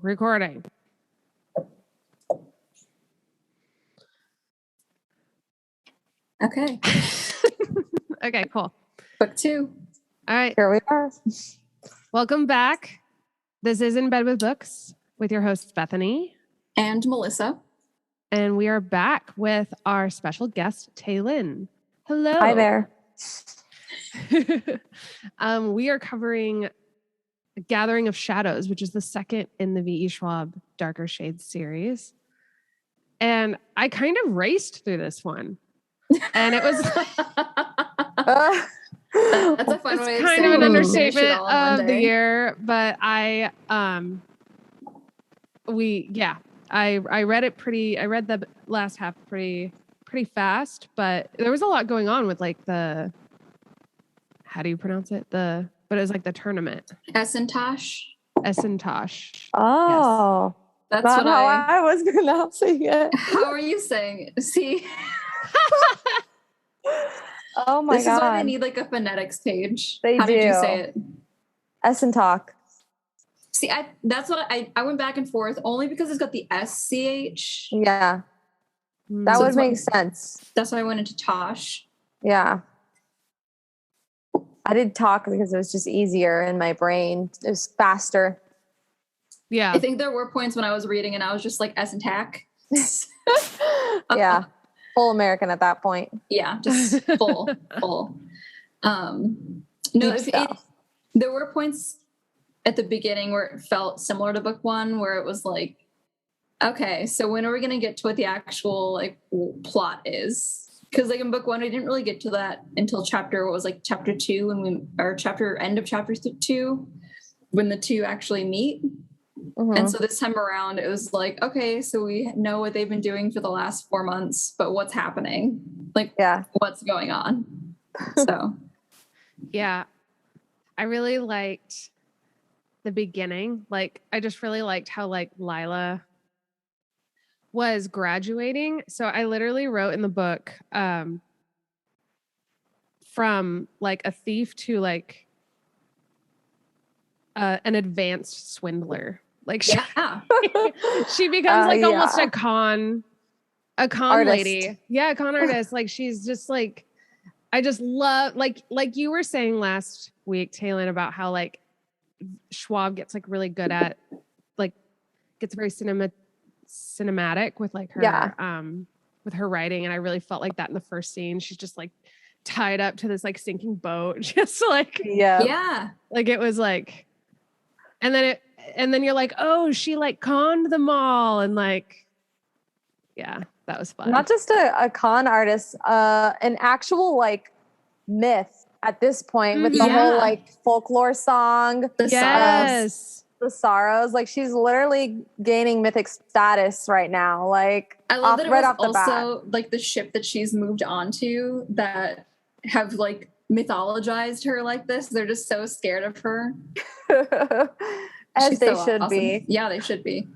recording. Okay. Okay, cool. Book 2. All right. Here we are. Welcome back. This is In Bed with Books with your hosts, Bethany. And Melissa. And we are back with our special guest, Taylin. Hello. Hi there. We are covering Gathering of Shadows, which is the second in the V.E. Schwab Darker Shades series. And I kind of raced through this one. And it was... That's a fun way it's to kind say of an it. understatement Finish it all in one of the day. year, but I read it I read the last half pretty fast, but there was a lot going on with like how do you pronounce it? But it was like the tournament. Essen Tasch. Essen Tasch. Oh, That's not what how I was pronouncing it. How are you saying it? See, Oh my this God. is why they need like a phonetics page. They How did you do. say it? Essen Talk. See, that's what I went back and forth only because it's got the SCH. Yeah, that So would it's make sense. That's why I went into Tosh. Yeah. I did talk because it was just easier in my brain. It was faster. Yeah. I think there were points when I was reading and I was just like Essen Tack. Yeah. Full American at that point. Yeah, just full. No, Deep stuff. there were points at the beginning where it felt similar to book 1, where it was like, okay, so when are we going to get to what the actual like plot is? Because like in book 1, we didn't really get to that until chapter 2, end of chapter 2, when the two actually meet. Mhm. And so this time around, it was like, okay, so we know what they've been doing for the last 4 months, but what's happening? Like, what's going on? So, Yeah. I really liked the beginning. Like, I just really liked how like Lila was graduating. So I literally wrote in the book, from like a thief to like an advanced swindler. Like she becomes like almost a con artist. Lady. Yeah, a con artist. Like she's just like, I just love like you were saying last week, Taylin, about how like Schwab gets like really good at like gets very cinematic with like her with her writing, and I really felt like that in the first scene. She's just like tied up to this like sinking boat, just like like it was like, and then you're like, oh, she like conned them all, and like that was fun. Not just a con artist, an actual like myth at this point with the whole like folklore song. The sorrows. Like she's literally gaining mythic status right now. Like I love that it was also like the ship that she's moved on to that have like mythologized her like this. They're just so scared of her. As she's they so should awesome. be. Yeah, they should be.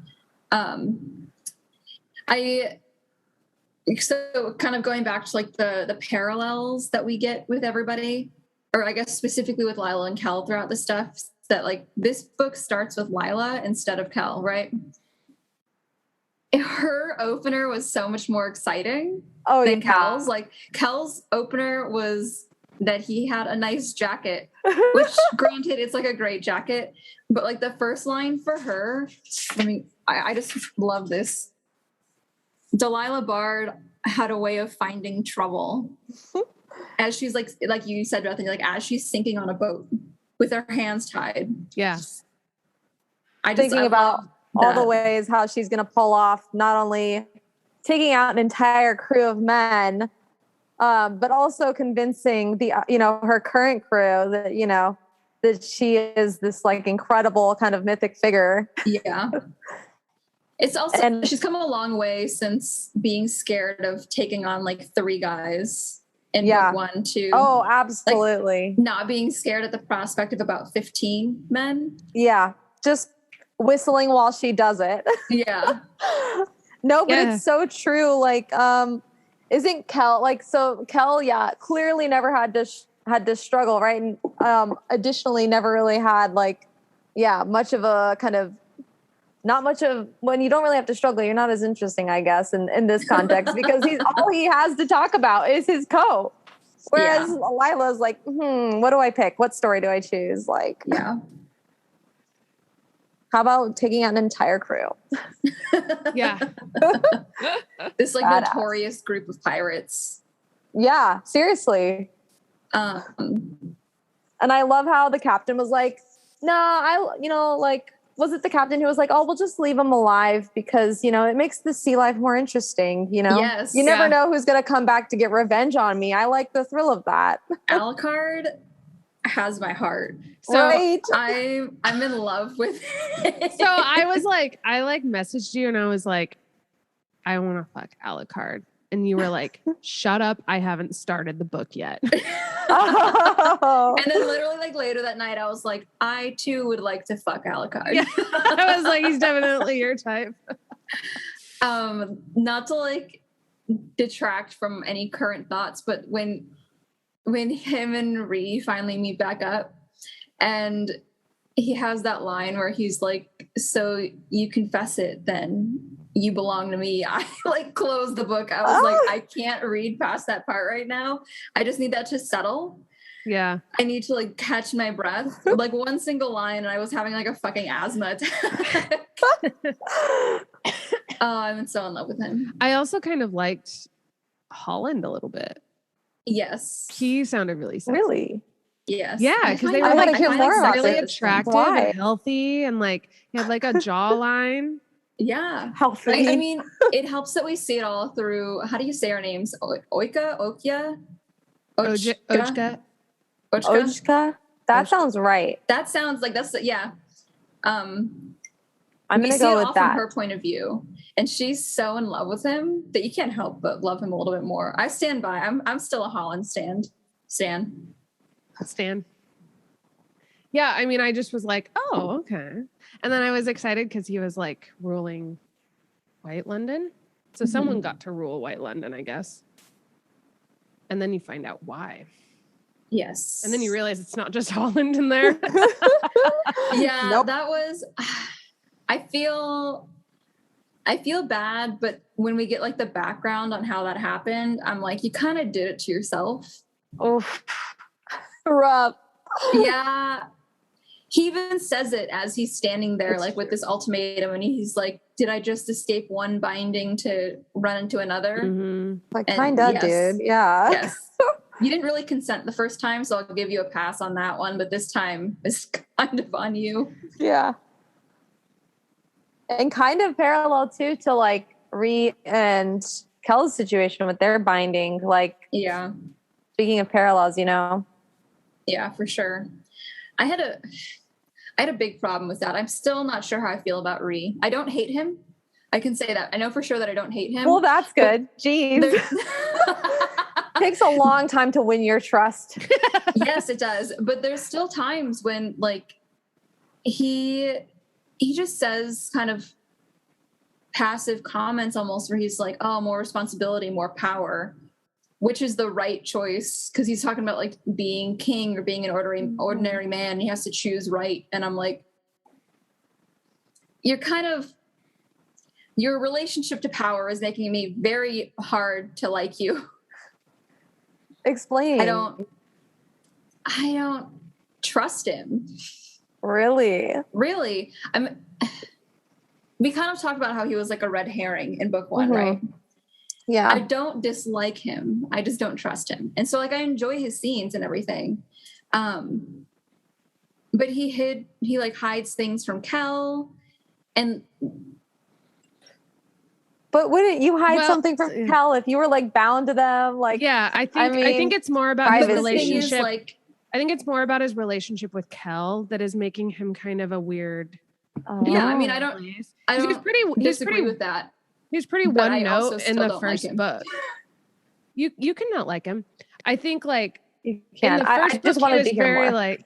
So kind of going back to like the parallels that we get with everybody, or I guess specifically with Lila and Kel throughout the stuff, that like this book starts with Lila instead of Kel, right? Her opener was so much more exciting than Kel's. Like Kel's opener was that he had a nice jacket, which granted it's like a great jacket, but like the first line for her, I mean, I just love this. Delilah Bard had a way of finding trouble as she's like you said, Bethany, like as she's sinking on a boat with her hands tied. Yeah. Thinking about all the ways how she's going to pull off not only taking out an entire crew of men, but also convincing her current crew that, that she is this like incredible kind of mythic figure. Yeah. It's also, she's come a long way since being scared of taking on like 3 guys in book 1 to oh, absolutely, like, not being scared at the prospect of about 15 men. Yeah, just whistling while she does it. Yeah. No, but it's so true. Like, isn't Kel like so? Kel, clearly never had to struggle, right? And additionally, never really had like, much of a kind of not much of, when you don't really have to struggle, you're not as interesting, I guess, in this context, because all he has to talk about is his coat. Whereas Lila's like, what do I pick? What story do I choose? Like, yeah. How about taking out an entire crew? Yeah. This like badass notorious group of pirates. Yeah, seriously. And I love how the captain was like, was it the captain who was like, oh, we'll just leave them alive because, it makes the sea life more interesting, Yes. You never know who's going to come back to get revenge on me. I like the thrill of that. Alucard has my heart. So right? I'm in love with it. So I was like, I messaged you and I was like, I want to fuck Alucard. And you were like, shut up. I haven't started the book yet. Oh. And then literally like later that night, I was like, I too would like to fuck Alucard. Yeah. I was like, he's definitely your type. Not to like detract from any current thoughts, but when him and Ree finally meet back up and he has that line where he's like, so you confess it, then you belong to me. I like closed the book. I was like, I can't read past that part right now. I just need that to settle. Yeah. I need to like catch my breath. Like one single line and I was having like a fucking asthma attack. I'm so in love with him. I also kind of liked Holland a little bit. Yes. He sounded really sexy. Really? Yes. Yeah, because they were like really attractive and healthy and like he had like a jawline. Yeah. Healthy. I mean, it helps that we see it all through, how do you say our names? Okya? Ojka? That sounds right. That sounds like yeah. I'm going to go with that. From her point of view. And she's so in love with him that you can't help but love him a little bit more. I stand by. I'm still a Holland stan. Yeah, I mean, I just was like, oh, okay. And then I was excited because he was like ruling White London. So someone got to rule White London, I guess. And then you find out why. Yes. And then you realize it's not just Holland in there. Yeah, nope. That was, I feel bad, but when we get like the background on how that happened, I'm like, you kind of did it to yourself. Oh, rough. Yeah. He even says it as he's standing there, like with this ultimatum, and he's like, did I just escape one binding to run into another? Mm-hmm. Like, kind of, dude. Yeah. Yes. You didn't really consent the first time, so I'll give you a pass on that one, but this time is kind of on you. Yeah. And kind of parallel, too, to like Ree and Kel's situation with their binding. Like, yeah. Speaking of parallels, Yeah, for sure. I had a big problem with that. I'm still not sure how I feel about Ree. I don't hate him. I can say that. I know for sure that I don't hate him. Well, that's good. Jeez. Takes a long time to win your trust. Yes, it does. But there's still times when like he just says kind of passive comments almost where he's like, oh, more responsibility, more power, which is the right choice because he's talking about like being king or being an ordinary man. And he has to choose right. And I'm like, your relationship to power is making me very hard to like you. Explain. I don't trust him. Really? We kind of talked about how he was like a red herring in book one, right? Yeah. I don't dislike him. I just don't trust him. And so like I enjoy his scenes and everything. But he like hides things from Kel and but wouldn't you hide something from Kel if you were like bound to them? Like, yeah, I think it's more about his relationship. I think it's more about his relationship with Kel that is making him kind of a weird. Yeah, I mean, I don't disagree with that. He's pretty one note in the first book. You cannot like him. I think like you can. In the first I just wanted to hear very more. Like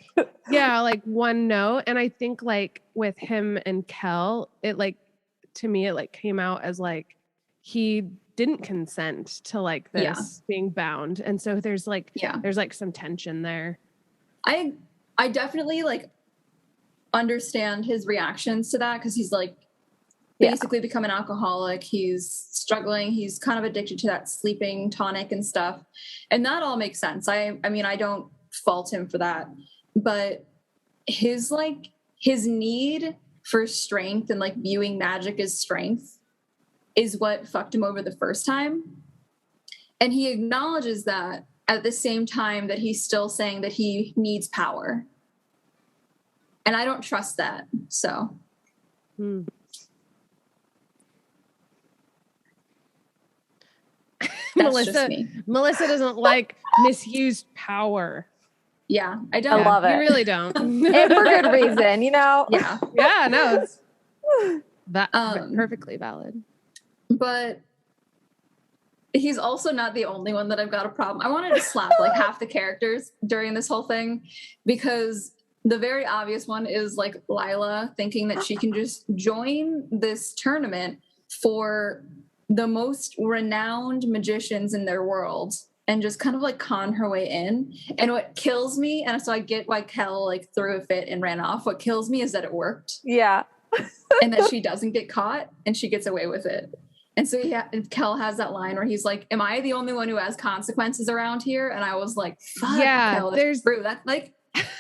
like one note, and I think like with him and Kel, it like to me it like came out as like he didn't consent to like this being bound, and so there's like some tension there. I definitely like understand his reactions to that because he's like basically become an alcoholic. He's struggling. He's kind of addicted to that sleeping tonic and stuff. And that all makes sense. I mean, I don't fault him for that, but his need for strength and like viewing magic as strength is what fucked him over the first time. And he acknowledges that at the same time that he's still saying that he needs power. And I don't trust that. So. Melissa doesn't like misused power. Yeah, I don't. I love it. You really don't. And for good reason, you know? Yeah. Yeah, no, it's perfectly valid. But he's also not the only one that I've got a problem. I wanted to slap like half the characters during this whole thing, because the very obvious one is like Lila thinking that she can just join this tournament for the most renowned magicians in their world and just kind of like con her way in. And what kills me, and so I get why Kel like threw a fit and ran off. What kills me is that it worked. Yeah. And that she doesn't get caught and she gets away with it. And so Kel has that line where he's like, am I the only one who has consequences around here? And I was like, fuck, yeah, Kel, that's true. That's like,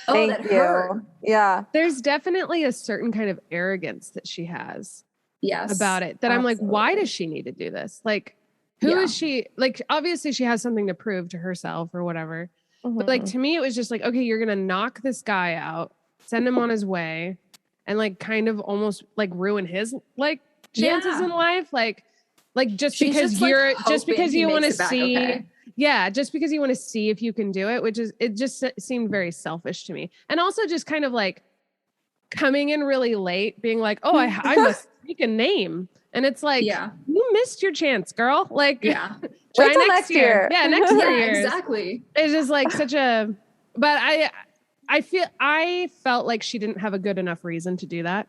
Thank you. Hurt. Yeah. There's definitely a certain kind of arrogance that she has. Yes. About it. That absolutely. I'm like, why does she need to do this? Like, who is she? Like, obviously she has something to prove to herself or whatever. Mm-hmm. But like, to me, it was just like, okay, you're going to knock this guy out, send him on his way, and like kind of almost like ruin his like chances in life. Like just because you're just because you want to see. Okay. Yeah, just because you want to see if you can do it, which is, it just seemed very selfish to me. And also just kind of like coming in really late, being like, oh, I must speak a name. And it's like, you missed your chance, girl. Like, try next year. Yeah, next 3 years. Exactly. It's just like such a, but I felt like she didn't have a good enough reason to do that.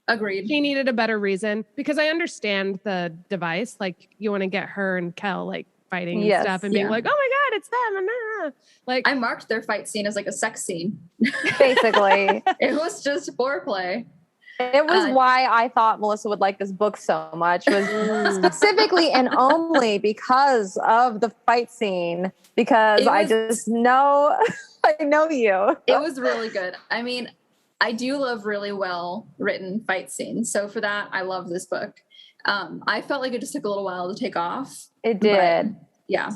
Agreed. She needed a better reason, because I understand the device. Like, you want to get her and Kel like fighting and stuff and being like, oh my God, it's them. And like, I marked their fight scene as like a sex scene. Basically. It was just foreplay. It was why I thought Melissa would like this book so much, was specifically and only because of the fight scene, because I just know, I know you. It was really good. I mean, I do love really well written fight scenes. So for that, I love this book. I felt like it just took a little while to take off. It did. Yeah.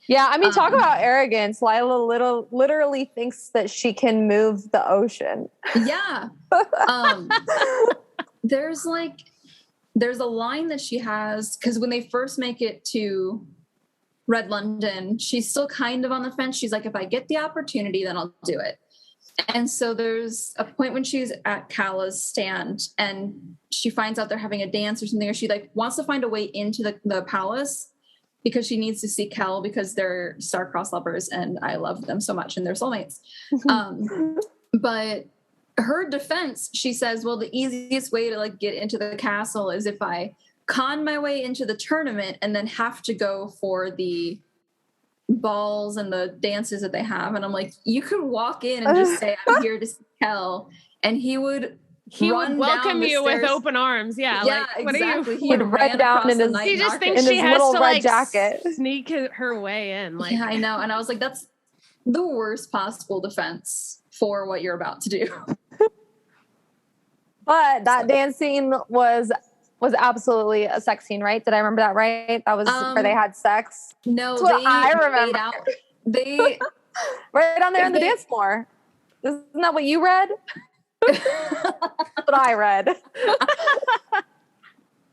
Yeah. I mean, talk about arrogance. Lila literally thinks that she can move the ocean. Yeah. There's a line that she has, because when they first make it to Red London, she's still kind of on the fence. She's like, if I get the opportunity, then I'll do it. And so there's a point when she's at Cala's stand and she finds out they're having a dance or something, or she like wants to find a way into the palace because she needs to see Cal because they're star-crossed lovers and I love them so much and they're soulmates. But her defense, she says, well, the easiest way to like get into the castle is if I con my way into the tournament and then have to go for the balls and the dances that they have. And I'm like, you could walk in and just say, I'm here to see Kel, and he would welcome you with open arms. Yeah, like, exactly. He would run down in his, he just thinks she has to like jacket. Sneak her way in. Like, yeah, I know. And I was like, that's the worst possible defense for what you're about to do. But that dance scene was absolutely a sex scene, right? Did I remember that right? That was where they had sex. No, I remember. They right down there on the dance floor. Isn't that what you read? That's what I read.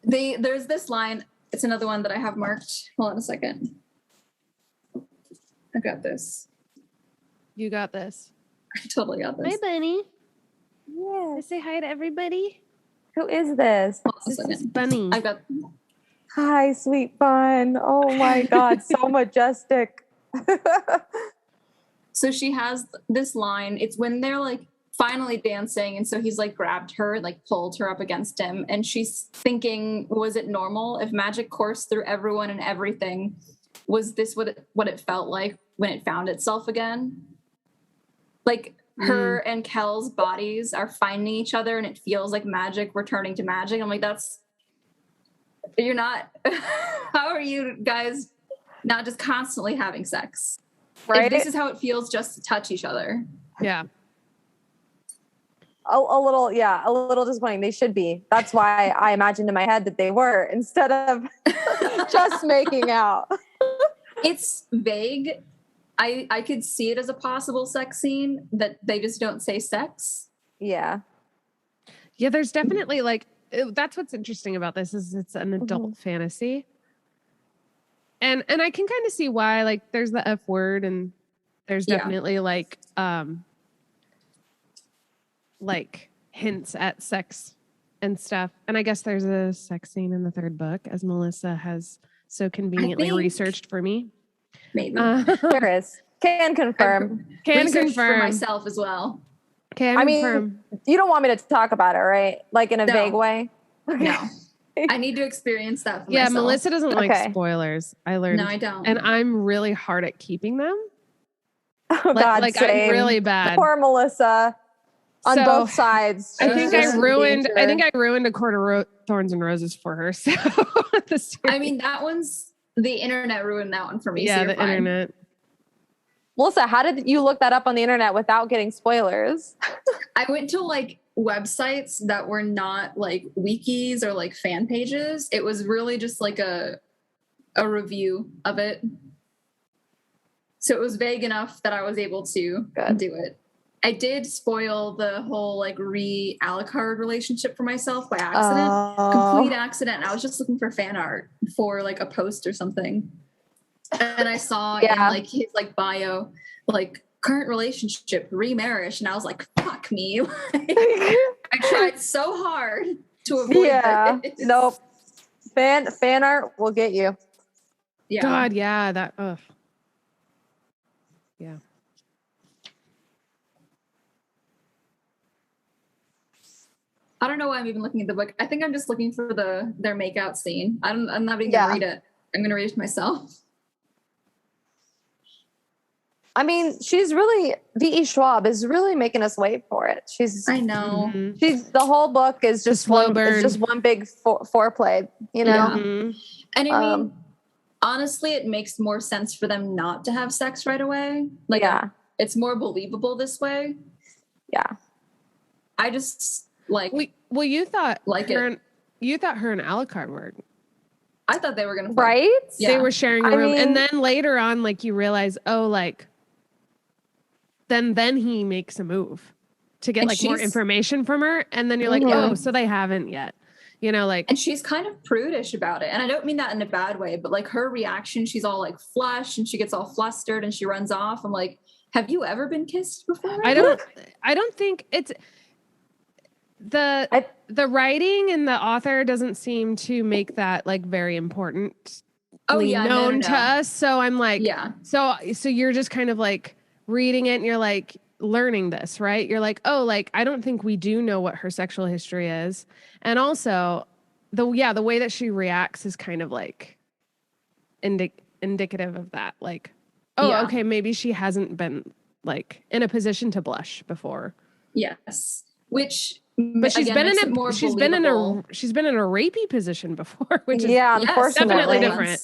There's this line. It's another one that I have marked. Hold on a second. I got this. You got this. I totally got this. Hi, Bunny. Yeah. Say hi to everybody. Who is this? This is Bunny. I got. Hi, sweet Bun. Oh my God, so majestic. So she has this line. It's when they're like finally dancing, and so he's like grabbed her, like pulled her up against him, and she's thinking, was it normal if magic coursed through everyone and everything? Was this what it felt like when it found itself again? Like, her and Kel's bodies are finding each other and it feels like magic returning to magic. I'm like, you're not, how are you guys not just constantly having sex? Right. If this is how it feels just to touch each other. Yeah. A little disappointing. They should be. That's why I imagined in my head that they were instead of just making out. It's vague. I could see it as a possible sex scene that they just don't say sex. Yeah. Yeah, there's definitely that's what's interesting about this is it's an adult fantasy. And I can kind of see why, there's the F word and there's definitely hints at sex and stuff. And I guess there's a sex scene in the third book, as Melissa has so conveniently researched for me. Maybe. There is. Can confirm. Can confirm. For myself as well. Can confirm. You don't want me to talk about it, right? In a vague way? No. I need to experience that for myself. Melissa doesn't like spoilers. I learned. No, I don't. And I'm really hard at keeping them. Oh, God, I'm really bad. Poor Melissa. On both sides. I think I ruined A Court of Thorns and Roses for her. So that one's the internet ruined that one for me. Yeah, so the internet. Melissa, how did you look that up on the internet without getting spoilers? I went to websites that were not wikis or fan pages. It was really just a review of it. So it was vague enough that I was able to do it. I did spoil the whole Alucard relationship for myself by accident. Complete accident. I was just looking for fan art for a post or something. And I saw in his bio, current relationship, remarriage. And I was like, fuck me. I tried so hard to avoid this. Nope. Fan art will get you. Yeah. God, yeah. That, ugh. Yeah. I don't know why I'm even looking at the book. I think I'm just looking for their makeout scene. I'm not even going to read it. I'm going to read it myself. She's really, V.E. Schwab is really making us wait for it. I know. The whole book is just one big foreplay, you know? Yeah. Mm-hmm. And honestly, it makes more sense for them not to have sex right away. It's more believable this way. Yeah. I just you thought you thought her and Alucard were. I thought they were going to right. Yeah. They were sharing a room, and then later on, you realize, then he makes a move to get more information from her, and then you're like, oh, so they haven't yet, And she's kind of prudish about it, and I don't mean that in a bad way, but her reaction, she's all flushed and she gets all flustered and she runs off. I'm like, have you ever been kissed before? I don't think it's. The writing and the author doesn't seem to make that very important known to us. So I'm like, so you're just kind of reading it and you're learning this, right? You're I don't think we do know what her sexual history is. And also the way that she reacts is kind of indicative of that. Okay, maybe she hasn't been in a position to blush before. Yes. But she's been in a rapey position before, which is unfortunately definitely different.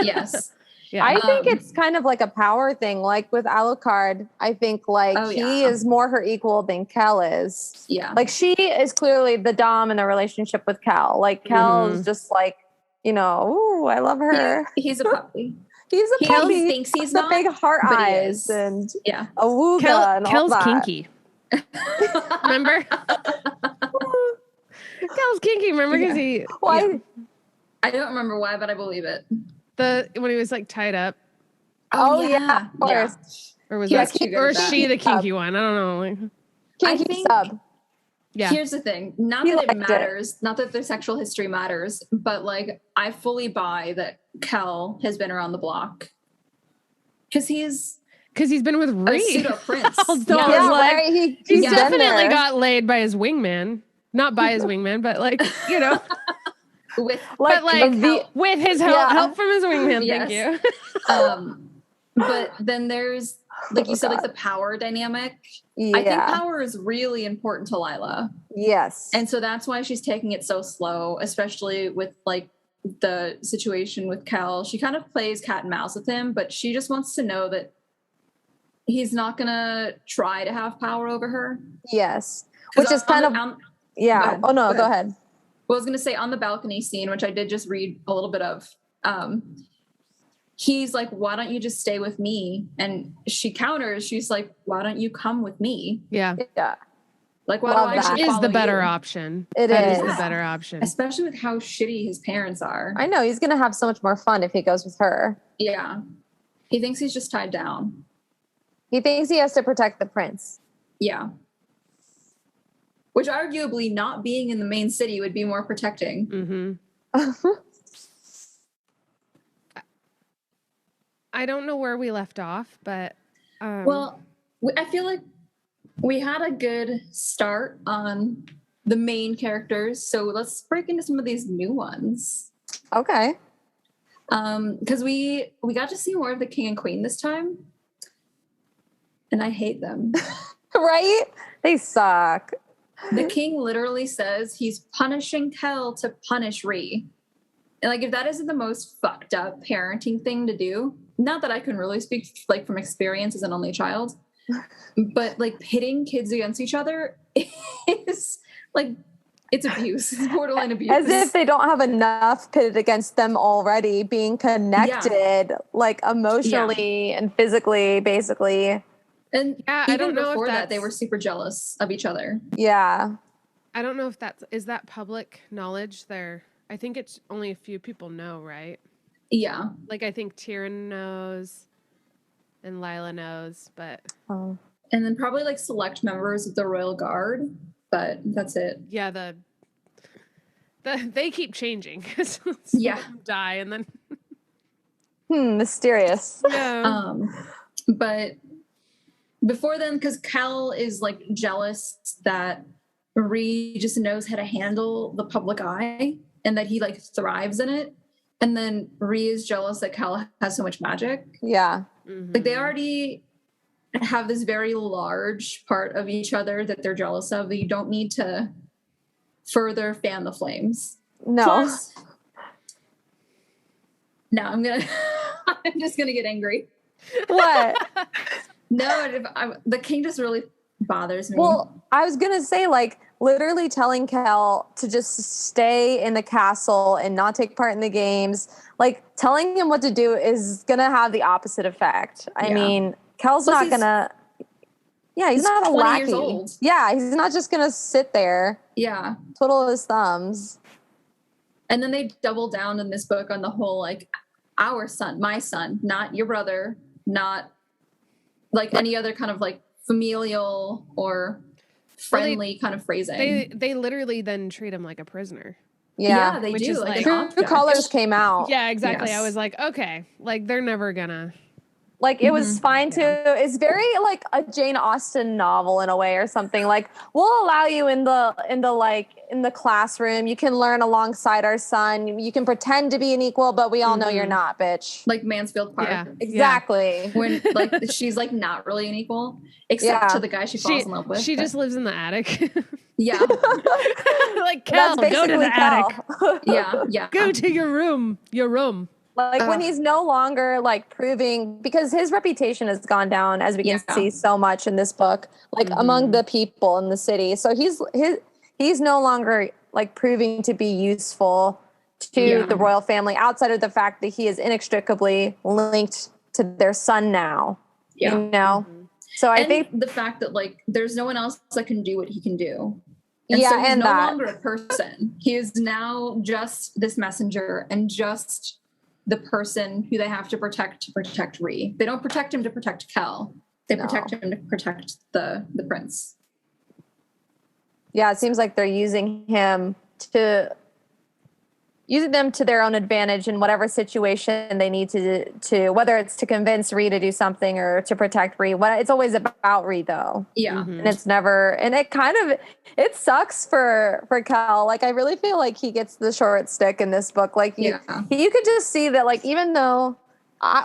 Yes. Yeah. I think it's kind of a power thing. With Alucard, I think he is more her equal than Kel is. Yeah. She is clearly the dom in the relationship with Kel. Kel is just ooh, I love her. He's a puppy. He's a puppy. He thinks he's the not, big heart eyes and a awooga and all Kel's that. Kinky. Remember? Kel's kinky. Remember because he? Why? Yeah. I don't remember why, but I believe it. When he was tied up. Oh yeah, of course. Or was she the kinky one? I don't know. Kinky sub. Yeah. Here's the thing. Not that it matters. Not that their sexual history matters, but I fully buy that Kel has been around the block because he's been with Rhee. A pseudo prince. He's definitely got laid by his wingman. Not by his wingman, but with his help from his wingman. Yes. Thank you. But then there's like you said, like the power dynamic. Yeah. I think power is really important to Lila. Yes. And so that's why she's taking it so slow, especially with like the situation with Kel. She kind of plays cat and mouse with him, but she just wants to know that he's not going to try to have power over her. Yes. Which is kind of, yeah. Oh no, go ahead. Well, I was going to say on the balcony scene, which I did just read a little bit of, he's like, why don't you just stay with me? And she counters, she's like, why don't you come with me? Yeah. Yeah. Like, why do I actually follow you? Is the better option. It is the better option. Especially with how shitty his parents are. I know. He's going to have so much more fun if he goes with her. Yeah. He thinks he's just tied down. He thinks he has to protect the prince. Yeah. Which arguably not being in the main city would be more protecting. Mm-hmm. I don't know where we left off, but... Well, I feel like we had a good start on the main characters, so let's break into some of these new ones. Okay. Because we got to see more of the king and queen this time, and I hate them. Right? They suck. The king literally says he's punishing Kel to punish Rhee. And like, if that isn't the most fucked up parenting thing to do, not that I can really speak like from experience as an only child, but like pitting kids against each other is like, it's abuse. It's borderline abuse. As if they don't have enough pitted against them already, being connected, like emotionally and physically, basically. And I don't know before that they were super jealous of each other. Yeah. I don't know if is that public knowledge there. I think it's only a few people know, right? Yeah. Like I think Tyrion knows and Lila knows, but and then probably like select members of the Royal Guard, but that's it. Yeah, they keep changing. Yeah. Die and then mysterious. Yeah. But before then, because Kel is like jealous that Rhee just knows how to handle the public eye and that he like thrives in it. And then Rhee is jealous that Kel has so much magic. Yeah. Mm-hmm. Like they already have this very large part of each other that they're jealous of that you don't need to further fan the flames. No. Plus, no, I'm just gonna get angry. What? No, the king just really bothers me. Well, I was going to say, like, literally telling Kel to just stay in the castle and not take part in the games. Like, telling him what to do is going to have the opposite effect. I mean, Kel's not going to... Yeah, he's not a lackey. Years old. Yeah, he's not just going to sit there. Yeah. Twiddle his thumbs. And then they double down in this book on the whole, like, our son, my son, not your brother, not... like any other kind of like familial or friendly kind of phrasing. They literally then treat him like a prisoner. Yeah, they do. Like True Colors came out. Yeah, exactly. Yes. I was like, okay, like they're never gonna. Like it was fine to. It's very like a Jane Austen novel in a way or something. Like we'll allow you in the classroom. You can learn alongside our son. You can pretend to be an equal, but we all know you're not, bitch. Like Mansfield Park. Yeah. Exactly. Yeah. When like she's like not really an equal, except to the guy she falls in love with. She just lives in the attic. Yeah. Like Kel, go to the attic. Yeah. Go to your room. Like when he's no longer like proving, because his reputation has gone down, as we can see so much in this book, like among the people in the city. So he's no longer like proving to be useful to the royal family outside of the fact that he is inextricably linked to their son now. Yeah. You know? So I think the fact that like there's no one else that can do what he can do. And so he's no longer a person. He is now just this messenger and just the person who they have to protect Rhee. They don't protect him to protect Kel. They protect him to protect the prince. Yeah, it seems like they're using them to their own advantage in whatever situation they need to whether it's to convince Rhee to do something or to protect Rhee. It's always about Rhee though. Yeah. And it's never, and it sucks for Kel. Like I really feel like he gets the short stick in this book. Like you could just see that like even though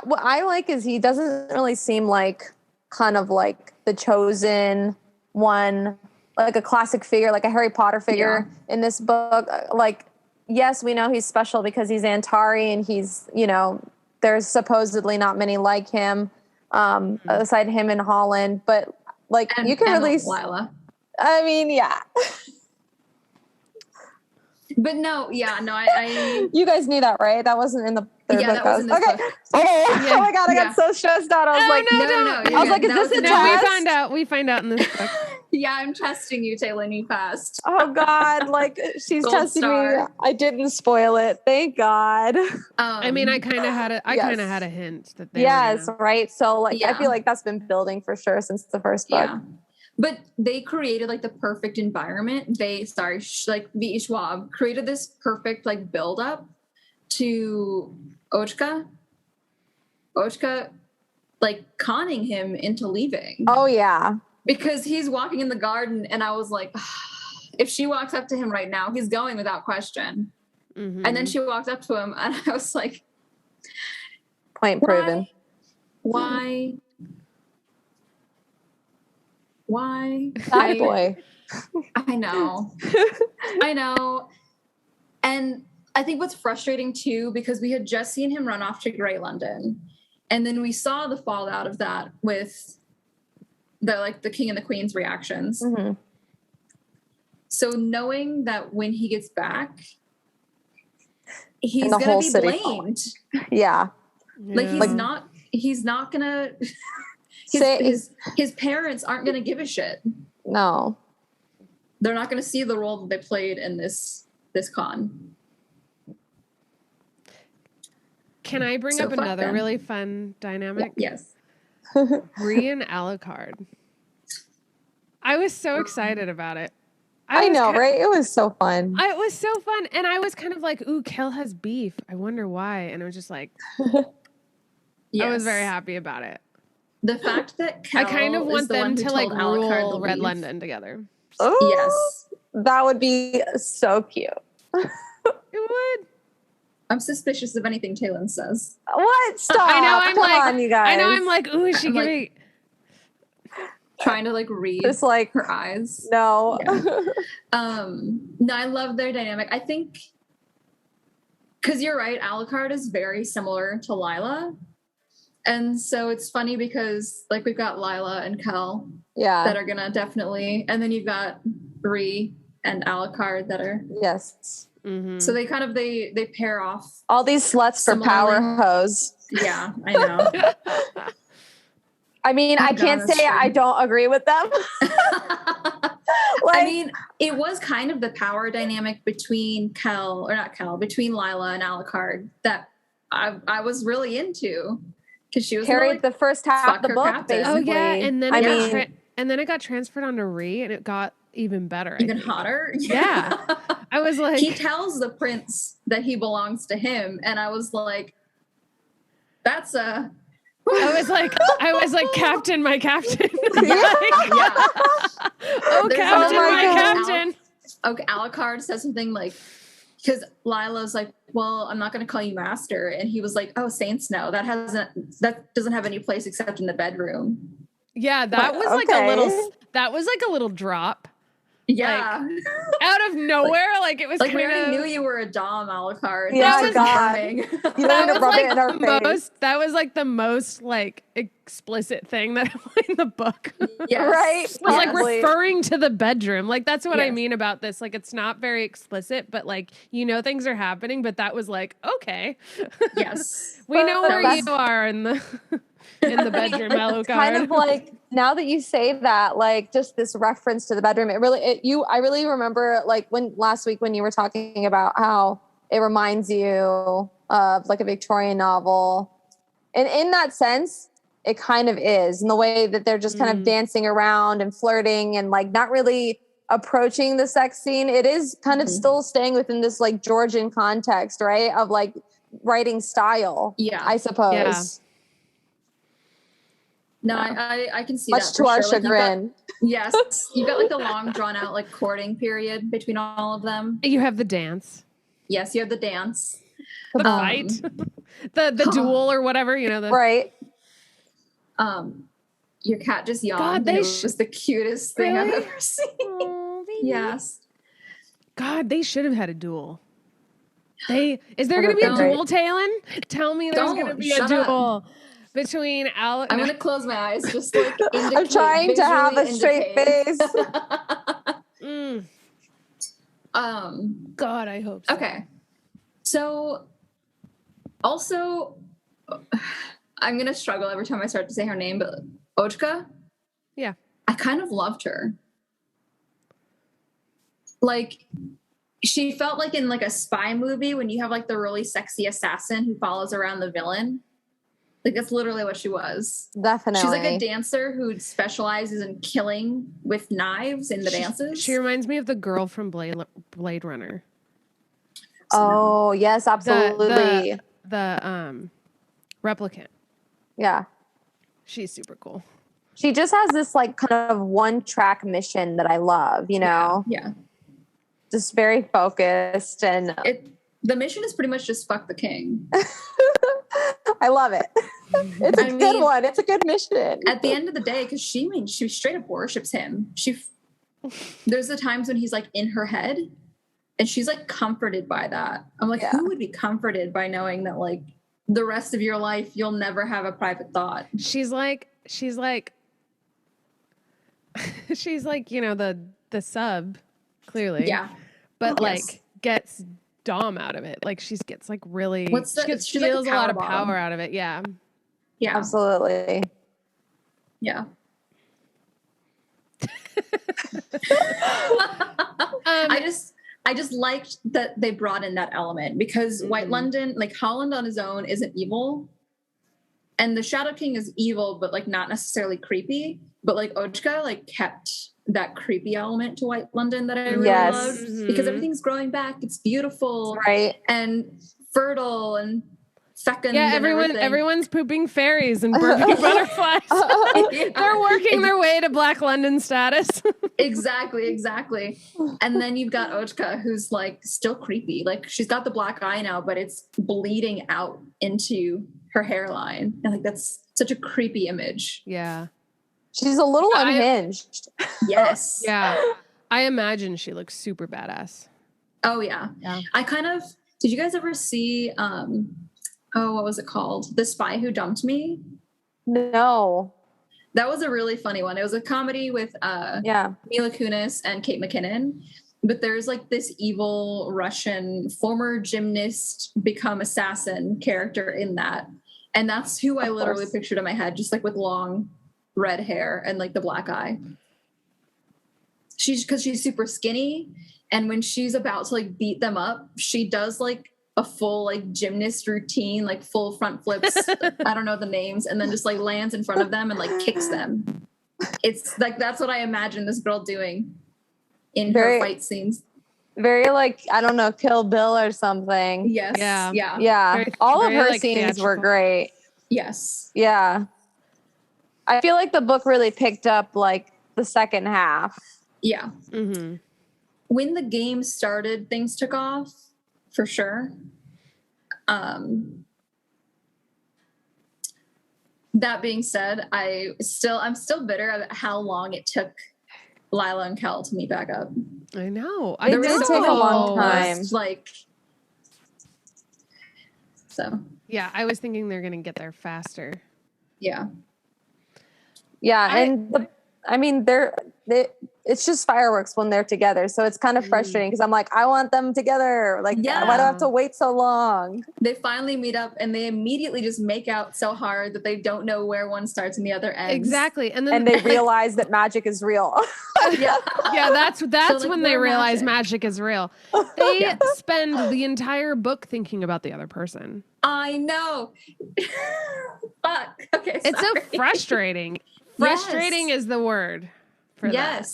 what I like is he doesn't really seem like kind of like the chosen one, like a classic figure, like a Harry Potter figure in this book. Like, yes, we know he's special because he's Antari and he's, you know, there's supposedly not many like him, aside him and Holland, but like you can release Lila. I mean, yeah. But no, I you guys knew that, right? That wasn't in the third book. That was in this book. Okay. Oh my God, I got so stressed out. I was like, no. I was like, is this a test? We find out in this book. Yeah, I'm testing you, Taylin. You passed. Oh God, like she's testing me. I didn't spoil it. Thank God. I mean, I kind of had a hint that they right. So like, I feel like that's been building for sure since the first book. Yeah. But they created like the perfect environment. Schwab created this perfect like build up to Ochka like conning him into leaving. Oh yeah. Because he's walking in the garden and I was like, if she walks up to him right now, he's going without question. Mm-hmm. And then she walked up to him and I was like, point proven. Why? Bad boy. I know. And I think what's frustrating too, because we had just seen him run off to Grey London. And then we saw the fallout of that with the king and the queen's reactions. Mm-hmm. So knowing that when he gets back, he's going to be blamed. Yeah. Like he's not going to... His parents aren't going to give a shit. No. They're not going to see the role that they played in this con. Can I bring up another really fun dynamic? Yes. Bree and Alucard. I was so excited about it. I know, right? It was so fun. It was so fun. And I was kind of like, ooh, Kel has beef. I wonder why. And it was just like, I was very happy about it. The fact that Kel I kind of want them to like rule Red leave. London together. Oh, yes. That would be so cute. It would. I'm suspicious of anything Taylin says. What? Stop. I know. Come on, you guys. I know. I'm like, ooh, is she gonna trying to like read just like her eyes? No. Yeah. No, I love their dynamic. I think because you're right, Alucard is very similar to Lila. And so it's funny because like we've got Lila and Kel that are gonna definitely, and then you've got Bree and Alucard that are Mm-hmm. So they kind of they pair off all these sluts for power hose. Yeah, I know. I mean, I can't say I don't agree with them. I mean, it was kind of the power dynamic between between Lila and Alucard that I was really into. Because she was carried the first half of the book, basically. Oh yeah, and then it got transferred onto Ree, and it got even better, even hotter. Yeah, I was like, he tells the prince that he belongs to him, and I was like, that's a. I was like, Captain, my captain. Yeah. Oh, Captain, my captain. Okay, Alucard says something like. Because Lila's like, well, I'm not going to call you master. And he was like, oh, saints no, that doesn't have any place except in the bedroom. Yeah, that was like a little drop. Yeah. Like, out of nowhere, like it was like kind we already of... knew you were a dom, Alucard. Yeah, God. You that was like that was like the most like explicit thing that in the book. Yes. Right. It was like referring to the bedroom. Like that's what I mean about this. Like it's not very explicit, but like things are happening, but that was like, okay. Yes. We know where you are in the bedroom, Alucard. Kind of like now that you say that, like just this reference to the bedroom, I really remember like last week when you were talking about how it reminds you of like a Victorian novel. And in that sense, it kind of is in the way that they're just kind of dancing around and flirting and like not really approaching the sex scene. It is kind of still staying within this like Georgian context, right? Of like writing style, I suppose. Yeah. No, I can see much that. To our chagrin. Yes. You've got like the long drawn out like courting period between all of them. You have the dance. Yes, you have the dance. The fight. the duel or whatever, right. your cat just yawned. God, it was the cutest thing I've ever seen. Oh, yes. God, they should have had a duel. Is there going to be a duel, Taylin? Tell me there's going to be a duel between I'm going to close my eyes, just like indicate. I'm trying to have a straight face. God, I hope so. Okay. So, also, I'm going to struggle every time I start to say her name, but Ochka? Yeah. I kind of loved her. Like, she felt like in like a spy movie when you have like the really sexy assassin who follows around the villain. Like that's literally what she was. Definitely. She's like a dancer who specializes in killing with knives in the dances. She reminds me of the girl from Blade Runner. Oh, yes, absolutely. The replicant. Yeah. She's super cool. She just has this like kind of one track mission that I love, you know? Yeah. Just very focused and the mission is pretty much just fuck the king. I love it. It's a good one. It's a good mission. At the end of the day, because she straight up worships him. There's the times when he's like in her head and she's like comforted by that. I'm like, who would be comforted by knowing that like the rest of your life you'll never have a private thought? She's like, you know, the sub, clearly. Yeah. But like gets Dom out of it. Like she gets like really she feels like a lot of power out of it. Yeah. Yeah. Absolutely. Yeah. I just liked that they brought in that element because White London, like Holland on his own isn't evil. And the Shadow King is evil, but like not necessarily creepy. But like Ochka like kept that creepy element to White London that I really loved because everything's growing back. It's beautiful, right? And fertile and fecund. Yeah, everyone's pooping fairies and birthing butterflies. They're working their way to Black London status. Exactly. And then you've got Ochka, who's like still creepy. Like she's got the black eye now, but it's bleeding out into her hairline, and like that's such a creepy image. Yeah. She's a little unhinged. Yes. Yeah. I imagine she looks super badass. Oh, yeah. Did you guys ever see, what was it called? The Spy Who Dumped Me? No. That was a really funny one. It was a comedy with Mila Kunis and Kate McKinnon. But there's like this evil Russian former gymnast become assassin character in that. And that's who I literally pictured in my head, just like with long red hair and like the black eye. Because she's super skinny, and when she's about to like beat them up, she does like a full like gymnast routine, like full front flips. I don't know the names, and then just like lands in front of them and like kicks them. It's like that's what I imagine this girl doing in her fight scenes. Very like, I don't know, Kill Bill or something. Yes. Yeah. Very, all of her like scenes theatrical. Were great. Yes. Yeah. I feel like the book really picked up like the second half. Yeah. Mm-hmm. When the game started, things took off for sure. That being said, I'm still bitter about how long it took Lila and Kel to meet back up. I know. It did take a long time. Yeah, I was thinking they're going to get there faster. Yeah. Yeah, it's just fireworks when they're together. So it's kind of frustrating because I'm like, I want them together. Like, why do I have to wait so long? They finally meet up and they immediately just make out so hard that they don't know where one starts and the other ends. Exactly. And they realize that magic is real. Yeah, that's so like, when they realize magic is real. They spend the entire book thinking about the other person. I know. Fuck. Okay, sorry. It's so frustrating. Frustrating is the word for that.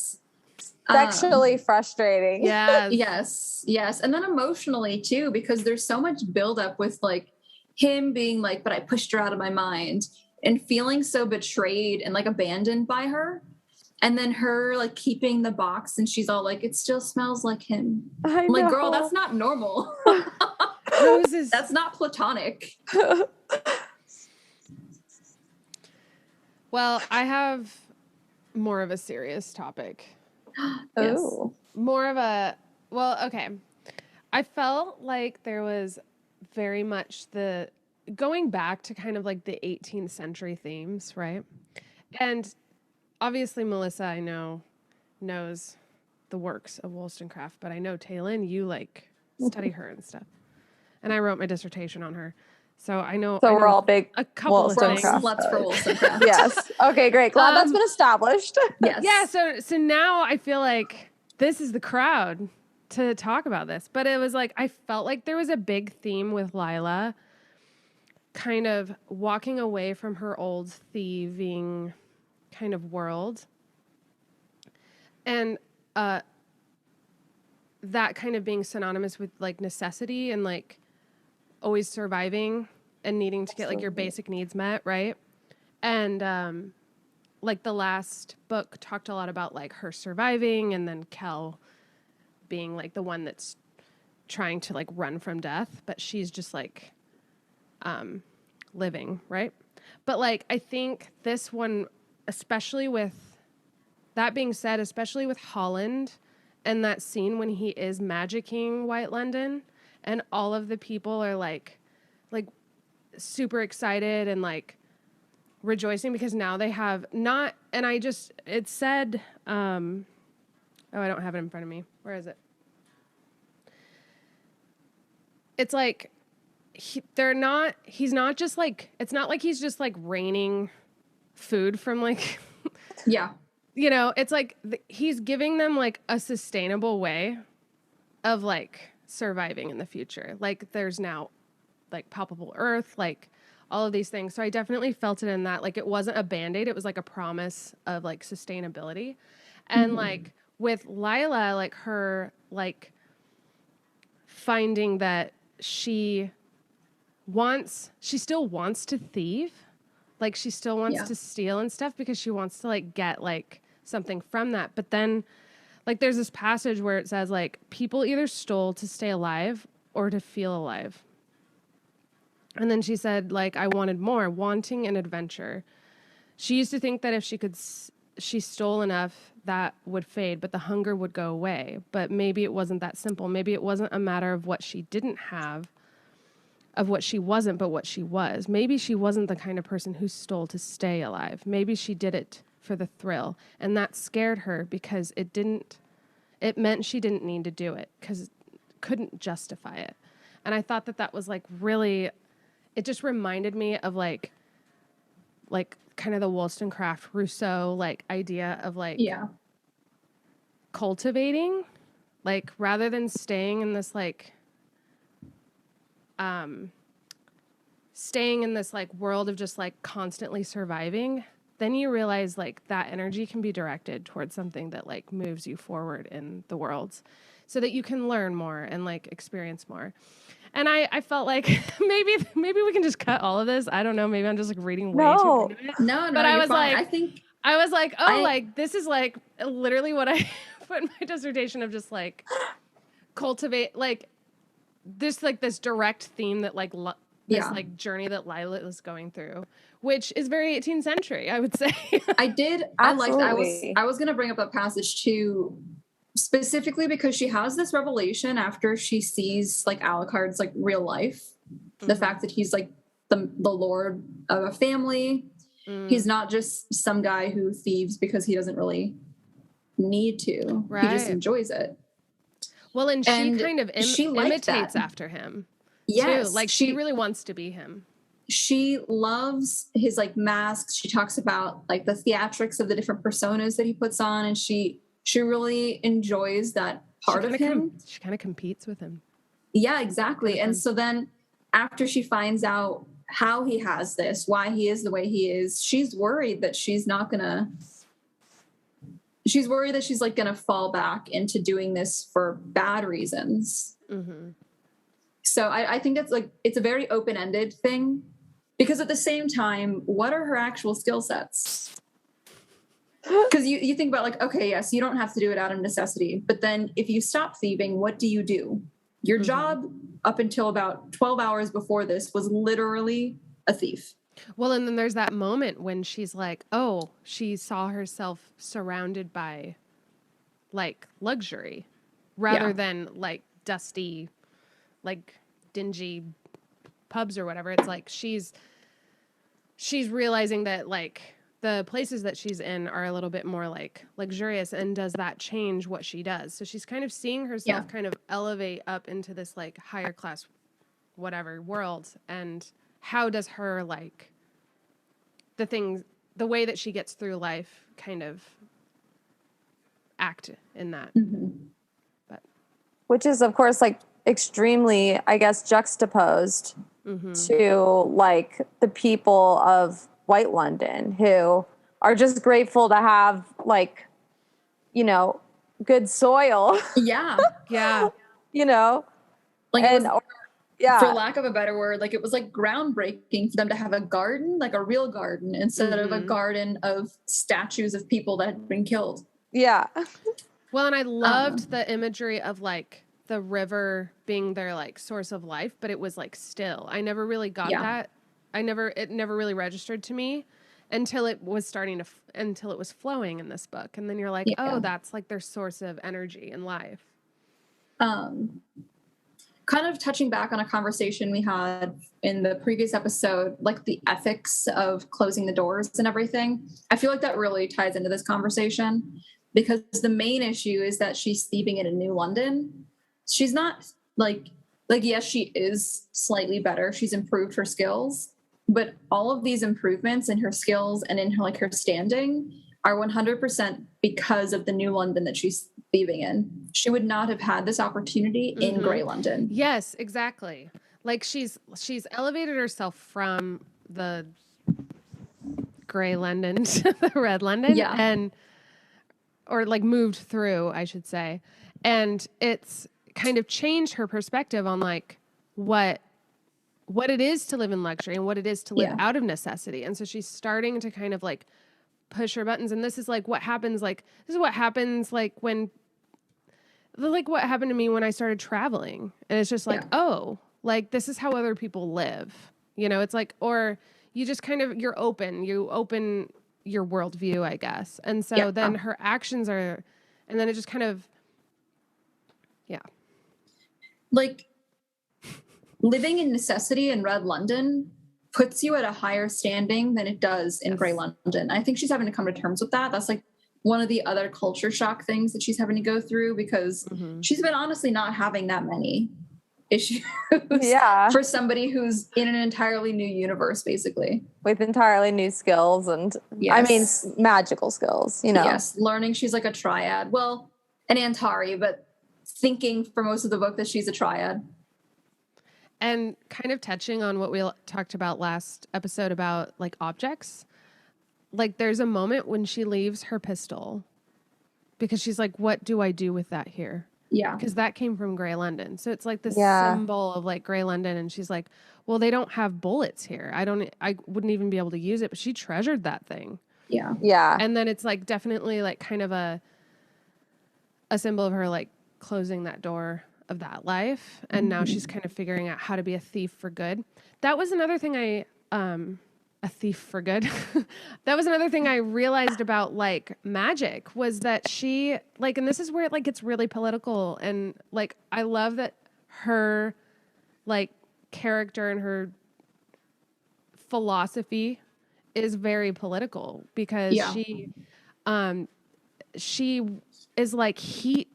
Sexually frustrating. Yes. And then emotionally too, because there's so much buildup with like him being like, but I pushed her out of my mind, and feeling so betrayed and like abandoned by her. And then her like keeping the box and she's all like, it still smells like him. I'm like, girl, that's not normal. That's not platonic. Well, I have more of a serious topic. Yes. More of a, well, okay. I felt like there was very much going back to kind of like the 18th century themes, right? And obviously Melissa, I know, knows the works of Wollstonecraft, but I know Taylin, you like study her and stuff. And I wrote my dissertation on her. So I know. So we're all big a couple of things. Sluts for Wollstonecraft. Yes. Okay, great. Glad that's been established. Yes. Yeah. So now I feel like this is the crowd to talk about this. But it was like, I felt like there was a big theme with Lila kind of walking away from her old thieving kind of world. And that kind of being synonymous with like necessity and like always surviving and needing to get like your basic needs met, right? And like the last book talked a lot about like her surviving and then Kel being like the one that's trying to like run from death, but she's just like living, right? But like I think this one, especially with that being said, especially with Holland and that scene when he is magicking White London and all of the people are like super excited and like rejoicing because now they have not, and it said, oh, I don't have it in front of me. Where is it? It's like, he's not just like, it's not like he's just like raining food from like, yeah. You know, it's like he's giving them like a sustainable way of like surviving in the future. Like there's now like palpable earth, like all of these things. So I definitely felt it in that, like, it wasn't a Band-Aid. It was like a promise of like sustainability. And like with Lila, like her, like finding that she still wants to thieve. Like she still wants to steal and stuff because she wants to like get like something from that. But then like there's this passage where it says like people either stole to stay alive or to feel alive. And then she said like, I wanted more, wanting an adventure. She used to think that if she stole enough, that would fade, but the hunger would go away. But maybe it wasn't that simple. Maybe it wasn't a matter of what she didn't have, of what she wasn't, but what she was. Maybe she wasn't the kind of person who stole to stay alive. Maybe she did it for the thrill. And that scared her because it meant she didn't need to do it because it couldn't justify it. And I thought that was like really, it just reminded me of like kind of the Wollstonecraft Rousseau like idea of like cultivating, like rather than staying in this like world of just like constantly surviving, then you realize like that energy can be directed towards something that like moves you forward in the world so that you can learn more and like experience more. And I felt like maybe we can just cut all of this. I don't know. Maybe I'm just like reading way too into it. No. But I was fine. like, like this is like literally what I put in my dissertation of just like cultivate like this direct theme that like this like journey that Lila is going through, which is very 18th century, I would say. I was going to bring up a passage too, specifically because she has this revelation after she sees like Alucard's like real life, the fact that he's like the lord of a family. He's not just some guy who thieves because he doesn't really need to. Right. He just enjoys it. Well, and she kind of imitates after him. Yes. Too. Like she really wants to be him. She loves his like masks. She talks about like the theatrics of the different personas that he puts on, and she really enjoys that part of him. She kind of competes with him. Yeah, exactly. And so then after she finds out how he has this, why he is the way he is, she's worried that she's like gonna fall back into doing this for bad reasons. Mm-hmm. So I think that's like, it's a very open-ended thing, because at the same time, what are her actual skill sets? Because you think about like, okay, yes, you don't have to do it out of necessity, but then if you stop thieving, what do you do? Your job up until about 12 hours before this was literally a thief. Well, and then there's that moment when she's like, oh, she saw herself surrounded by like luxury rather than like dusty, like dingy pubs or whatever. It's like she's realizing that like the places that she's in are a little bit more like luxurious, and does that change what she does? So she's kind of seeing herself kind of elevate up into this like higher class whatever world, and how does her like the way that she gets through life kind of act in that. But which is of course like extremely, I guess, juxtaposed to like the people of White London, who are just grateful to have like, you know, good soil. Yeah. You know, like, and for lack of a better word, like it was like groundbreaking for them to have a garden, like a real garden, instead of a garden of statues of people that had been killed. Yeah. Well, and I loved the imagery of like the river being their like source of life, but it was like still. I never really got that. It never really registered to me until it was until it was flowing in this book. And then you're like, oh, that's like their source of energy and life. Kind of touching back on a conversation we had in the previous episode, like the ethics of closing the doors and everything. I feel like that really ties into this conversation, because the main issue is that she's thieving in New London. She's not like yes, she is slightly better. She's improved her skills, but all of these improvements in her skills and in her like her standing are 100% because of the New London that she's thieving in. She would not have had this opportunity in Grey London. Yes, exactly. Like she's elevated herself from the Grey London to the Red London, or like moved through, I should say. And it's kind of changed her perspective on like what it is to live in luxury and what it is to live out of necessity. And so she's starting to kind of like push her buttons. And this is like what happens like when like what happened to me when I started traveling. And it's just like, oh, like this is how other people live. You know, it's like, or you just kind of, you open your worldview, I guess. And so then her actions are, and then it just kind of, like living in necessity in Red London puts you at a higher standing than it does in Grey London. I think she's having to come to terms with that. That's like one of the other culture shock things that she's having to go through, because she's been honestly not having that many issues for somebody who's in an entirely new universe, basically. With entirely new skills and, I mean, magical skills, you know. Yes, learning she's like a triad. Well, an Antari, but thinking for most of the book that she's a triad. And kind of touching on what we talked about last episode about like objects. Like there's a moment when she leaves her pistol because she's like, what do I do with that here? Yeah. Because that came from Grey London. So it's like this symbol of like Grey London. And she's like, well, they don't have bullets here. I wouldn't even be able to use it, but she treasured that thing. Yeah. Yeah. And then it's like definitely like kind of a symbol of her like closing that door of that life. And now she's kind of figuring out how to be a thief for good. That was another thing a thief for good. That was another thing I realized about like magic, was that she like, and this is where it like gets really political, and like I love that her like character and her philosophy is very political, because she is like, heat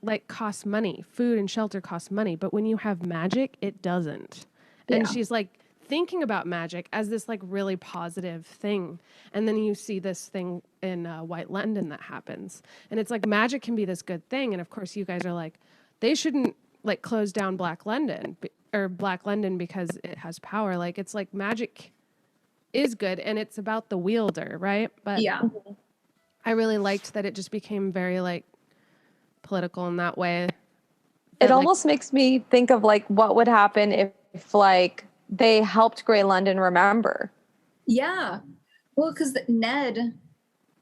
like costs money, food and shelter costs money, but when you have magic, it doesn't. And she's like thinking about magic as this like really positive thing. And then you see this thing in White London that happens. And it's like magic can be this good thing. And of course you guys are like, they shouldn't like close down Black London because it has power. Like it's like magic is good and it's about the wielder, right? But I really liked that it just became very like political in that way. It almost makes me think of like what would happen if like they helped Grey London remember. Yeah. Well, because Ned,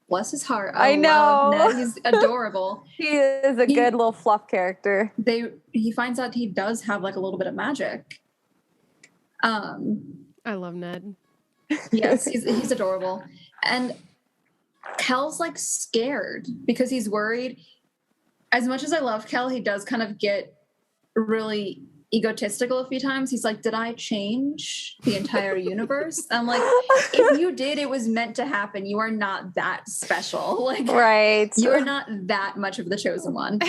bless his heart. I know. Ned. He's adorable. He is a good little fluff character. He finds out he does have like a little bit of magic. I I love Ned. Yes, he's adorable. And Kel's like scared because he's worried. As much as I love Kel, he does kind of get really egotistical a few times. He's like, did I change the entire universe? I'm like, if you did, it was meant to happen. You are not that special. Like, right. You are not that much of the chosen one.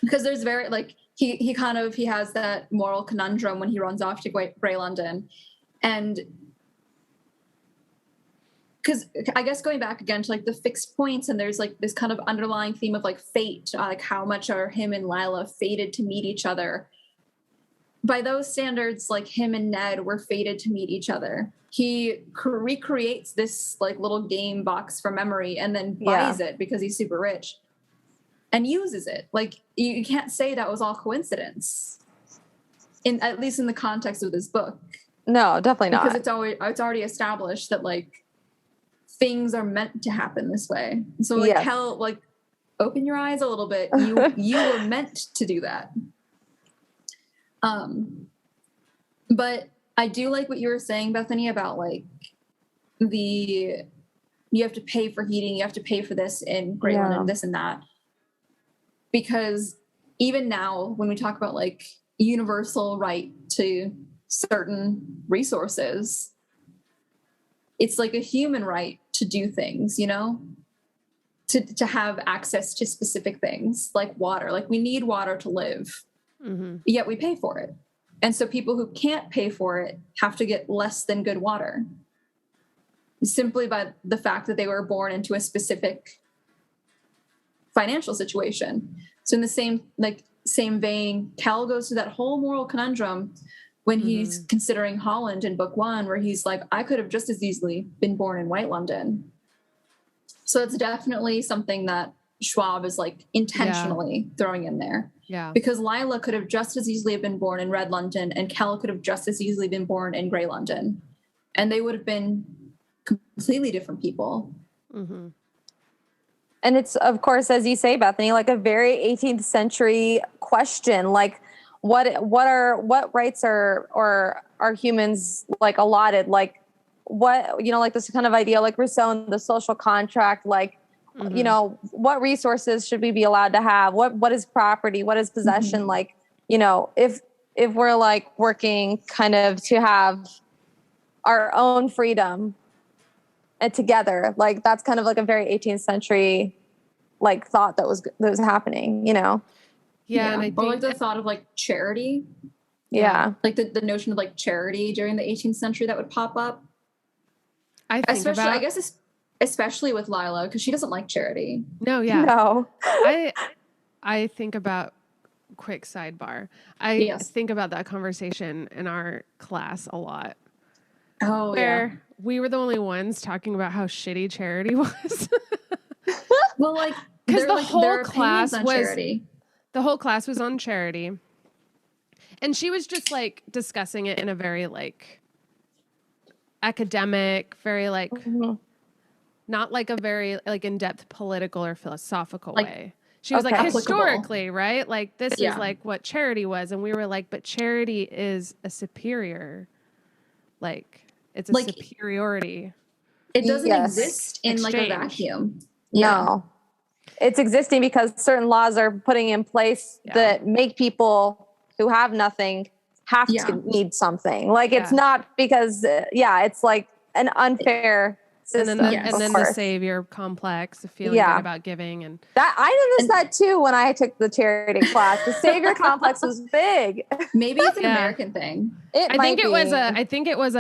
Because there's very like, he has that moral conundrum when he runs off to Grey London. And because I guess going back again to like the fixed points, and there's like this kind of underlying theme of like fate, like how much are him and Lila fated to meet each other. By those standards, like him and Ned were fated to meet each other. He recreates this like little game box from memory and then buys it because he's super rich and uses it. Like you can't say that was all coincidence, at least in the context of this book. No, definitely not. Because it's already established that like things are meant to happen this way. So like Kel, like open your eyes a little bit. You were meant to do that. But I do like what you were saying, Bethany, about like you have to pay for heating, you have to pay for this in Grey London, this and that. Because even now, when we talk about like universal right to certain resources, it's like a human right to do things, you know, to have access to specific things like water. Like we need water to live, yet we pay for it. And so people who can't pay for it have to get less than good water simply by the fact that they were born into a specific financial situation. So in the same vein, Cal goes through that whole moral conundrum when he's considering Holland in book 1, where he's like, I could have just as easily been born in White London. So it's definitely something that Schwab is like intentionally throwing in there. Yeah. Because Lila could have just as easily been born in Red London and Kel could have just as easily been born in Grey London. And they would have been completely different people. Mm-hmm. And it's, of course, as you say, Bethany, like a very 18th century question, like what rights are humans like allotted? Like what, you know, like this kind of idea, like Rousseau and the social contract, like, you know, what resources should we be allowed to have? What is property? What is possession? Like, you know, if we're like working kind of to have our own freedom and together, like that's kind of like a very 18th century like thought that was happening, you know? Yeah. And I think like the thought of like charity. Yeah. Like the notion of like charity during the 18th century that would pop up. Especially with Lila, because she doesn't like charity. No, yeah. No. I think about, quick sidebar, I think about that conversation in our class a lot. Oh, where we were the only ones talking about how shitty charity was. Well, like, because the whole class was on charity. And she was just like discussing it in a very like academic, very like not like a very like in-depth political or philosophical way. She was like historically, right? Like this is like what charity was. And we were like, but charity is a superior, like it's a superiority. It doesn't exist in like a vacuum. No. It's existing because certain laws are putting in place that make people who have nothing have to need something. Like it's not because it's like an unfair system. And then the savior complex, the feeling good about giving, and that I noticed that too when I took the charity class. The savior complex was big. Maybe it's an American thing. I think it was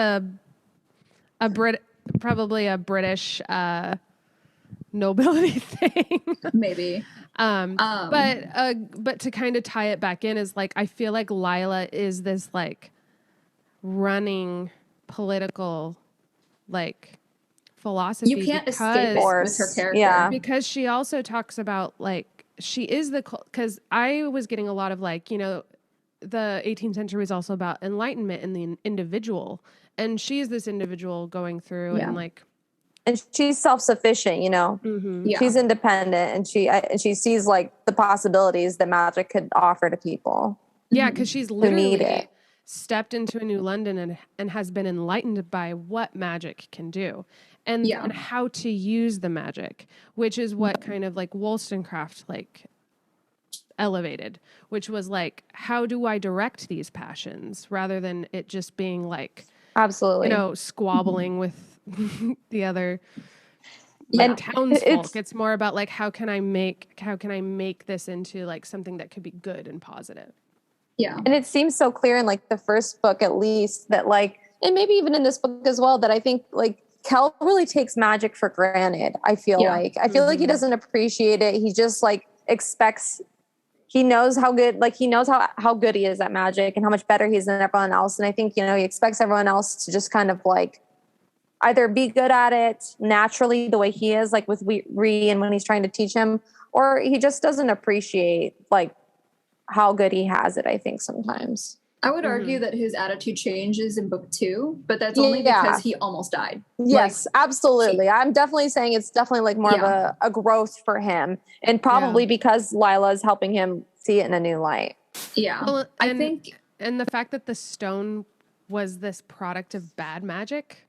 probably a British nobility thing. Maybe. But to kind of tie it back in is like, I feel like Lila is this like running political like philosophy. You can't escape it with her character. Yeah. Because she also talks about like, she is because I was getting a lot of like, you know, the 18th century was also about enlightenment and the individual. And she's this individual going through and like, and she's self-sufficient, you know, she's independent and she sees like the possibilities that magic could offer to people. Yeah. Cause she's literally, stepped into a new London and has been enlightened by what magic can do and how to use the magic, which is what kind of like Wollstonecraft like elevated, which was like, how do I direct these passions rather than it just being like, absolutely, you know, squabbling with the other like townsfolk. It's more about like, how can I make this into like something that could be good and positive. Yeah. And it seems so clear in like the first book, at least, that like, and maybe even in this book as well, that I think like Kel really takes magic for granted. I feel like he doesn't appreciate it. He just like expects, he knows how good, like he knows how good he is at magic and how much better he is than everyone else. And I think, you know, he expects everyone else to just kind of like either be good at it naturally the way he is, like with Ree and when he's trying to teach him, or he just doesn't appreciate like how good he has it, I think sometimes. I would argue that his attitude changes in book 2, but that's only because he almost died. Yes, like, absolutely. I'm definitely saying it's definitely like more of a growth for him, and probably because Lila is helping him see it in a new light. Yeah. Well, I think and the fact that the stone was this product of bad magic.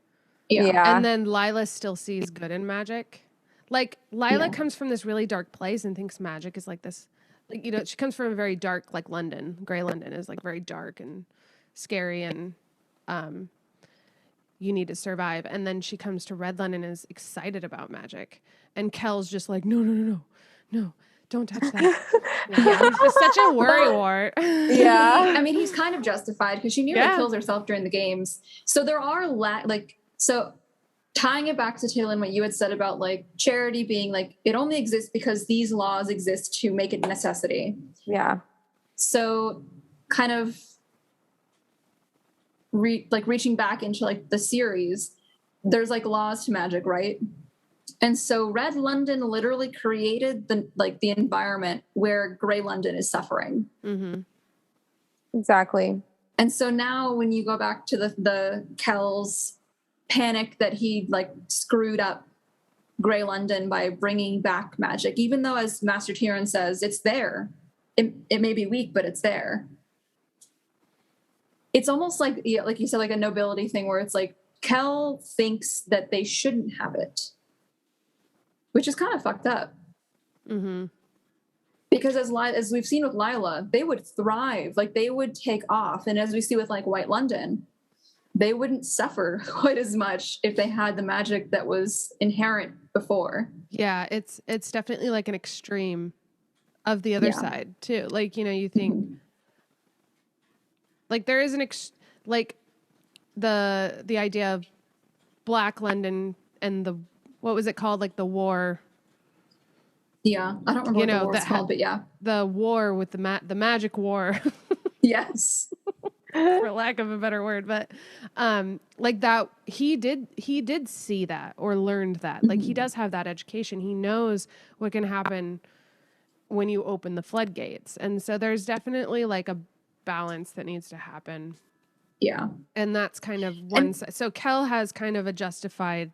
Yeah. And then Lila still sees good in magic. Like Lila comes from this really dark place and thinks magic is like this. Like, you know, she comes from a very dark, like London. Grey London is like very dark and scary and you need to survive. And then she comes to Red London and is excited about magic. And Kel's just like, no, don't touch that. He's just such a worrywart. Yeah. I mean, he's kind of justified because she nearly kills herself during the games. So there are tying it back to Taylin, what you had said about like charity being like, it only exists because these laws exist to make it a necessity. Yeah. So kind of reaching back into like the series, there's like laws to magic, right? And so Red London literally created the environment where Grey London is suffering. Mm-hmm. Exactly. And so now when you go back to the Kel's panic that he like screwed up Grey London by bringing back magic, even though, as Master Tyrion says, it's there. It may be weak, but it's there. It's almost like, like you said, like a nobility thing where it's like Kel thinks that they shouldn't have it, which is kind of fucked up. Mm-hmm. Because as we've seen with Lila, they would thrive, like they would take off, and as we see with like White London, they wouldn't suffer quite as much if they had the magic that was inherent before. Yeah, it's definitely like an extreme of the other side too. Like, you know, you think like there is like the idea of Black London and the, what was it called? Like the war. Yeah, I don't remember what the war was called, but yeah. The war with the magic war. Yes. For lack of a better word, but like that he did see that or learned that. Like he does have that education. He knows what can happen when you open the floodgates. And so there's definitely like a balance that needs to happen. Yeah. And that's kind of one side. So Kel has kind of a justified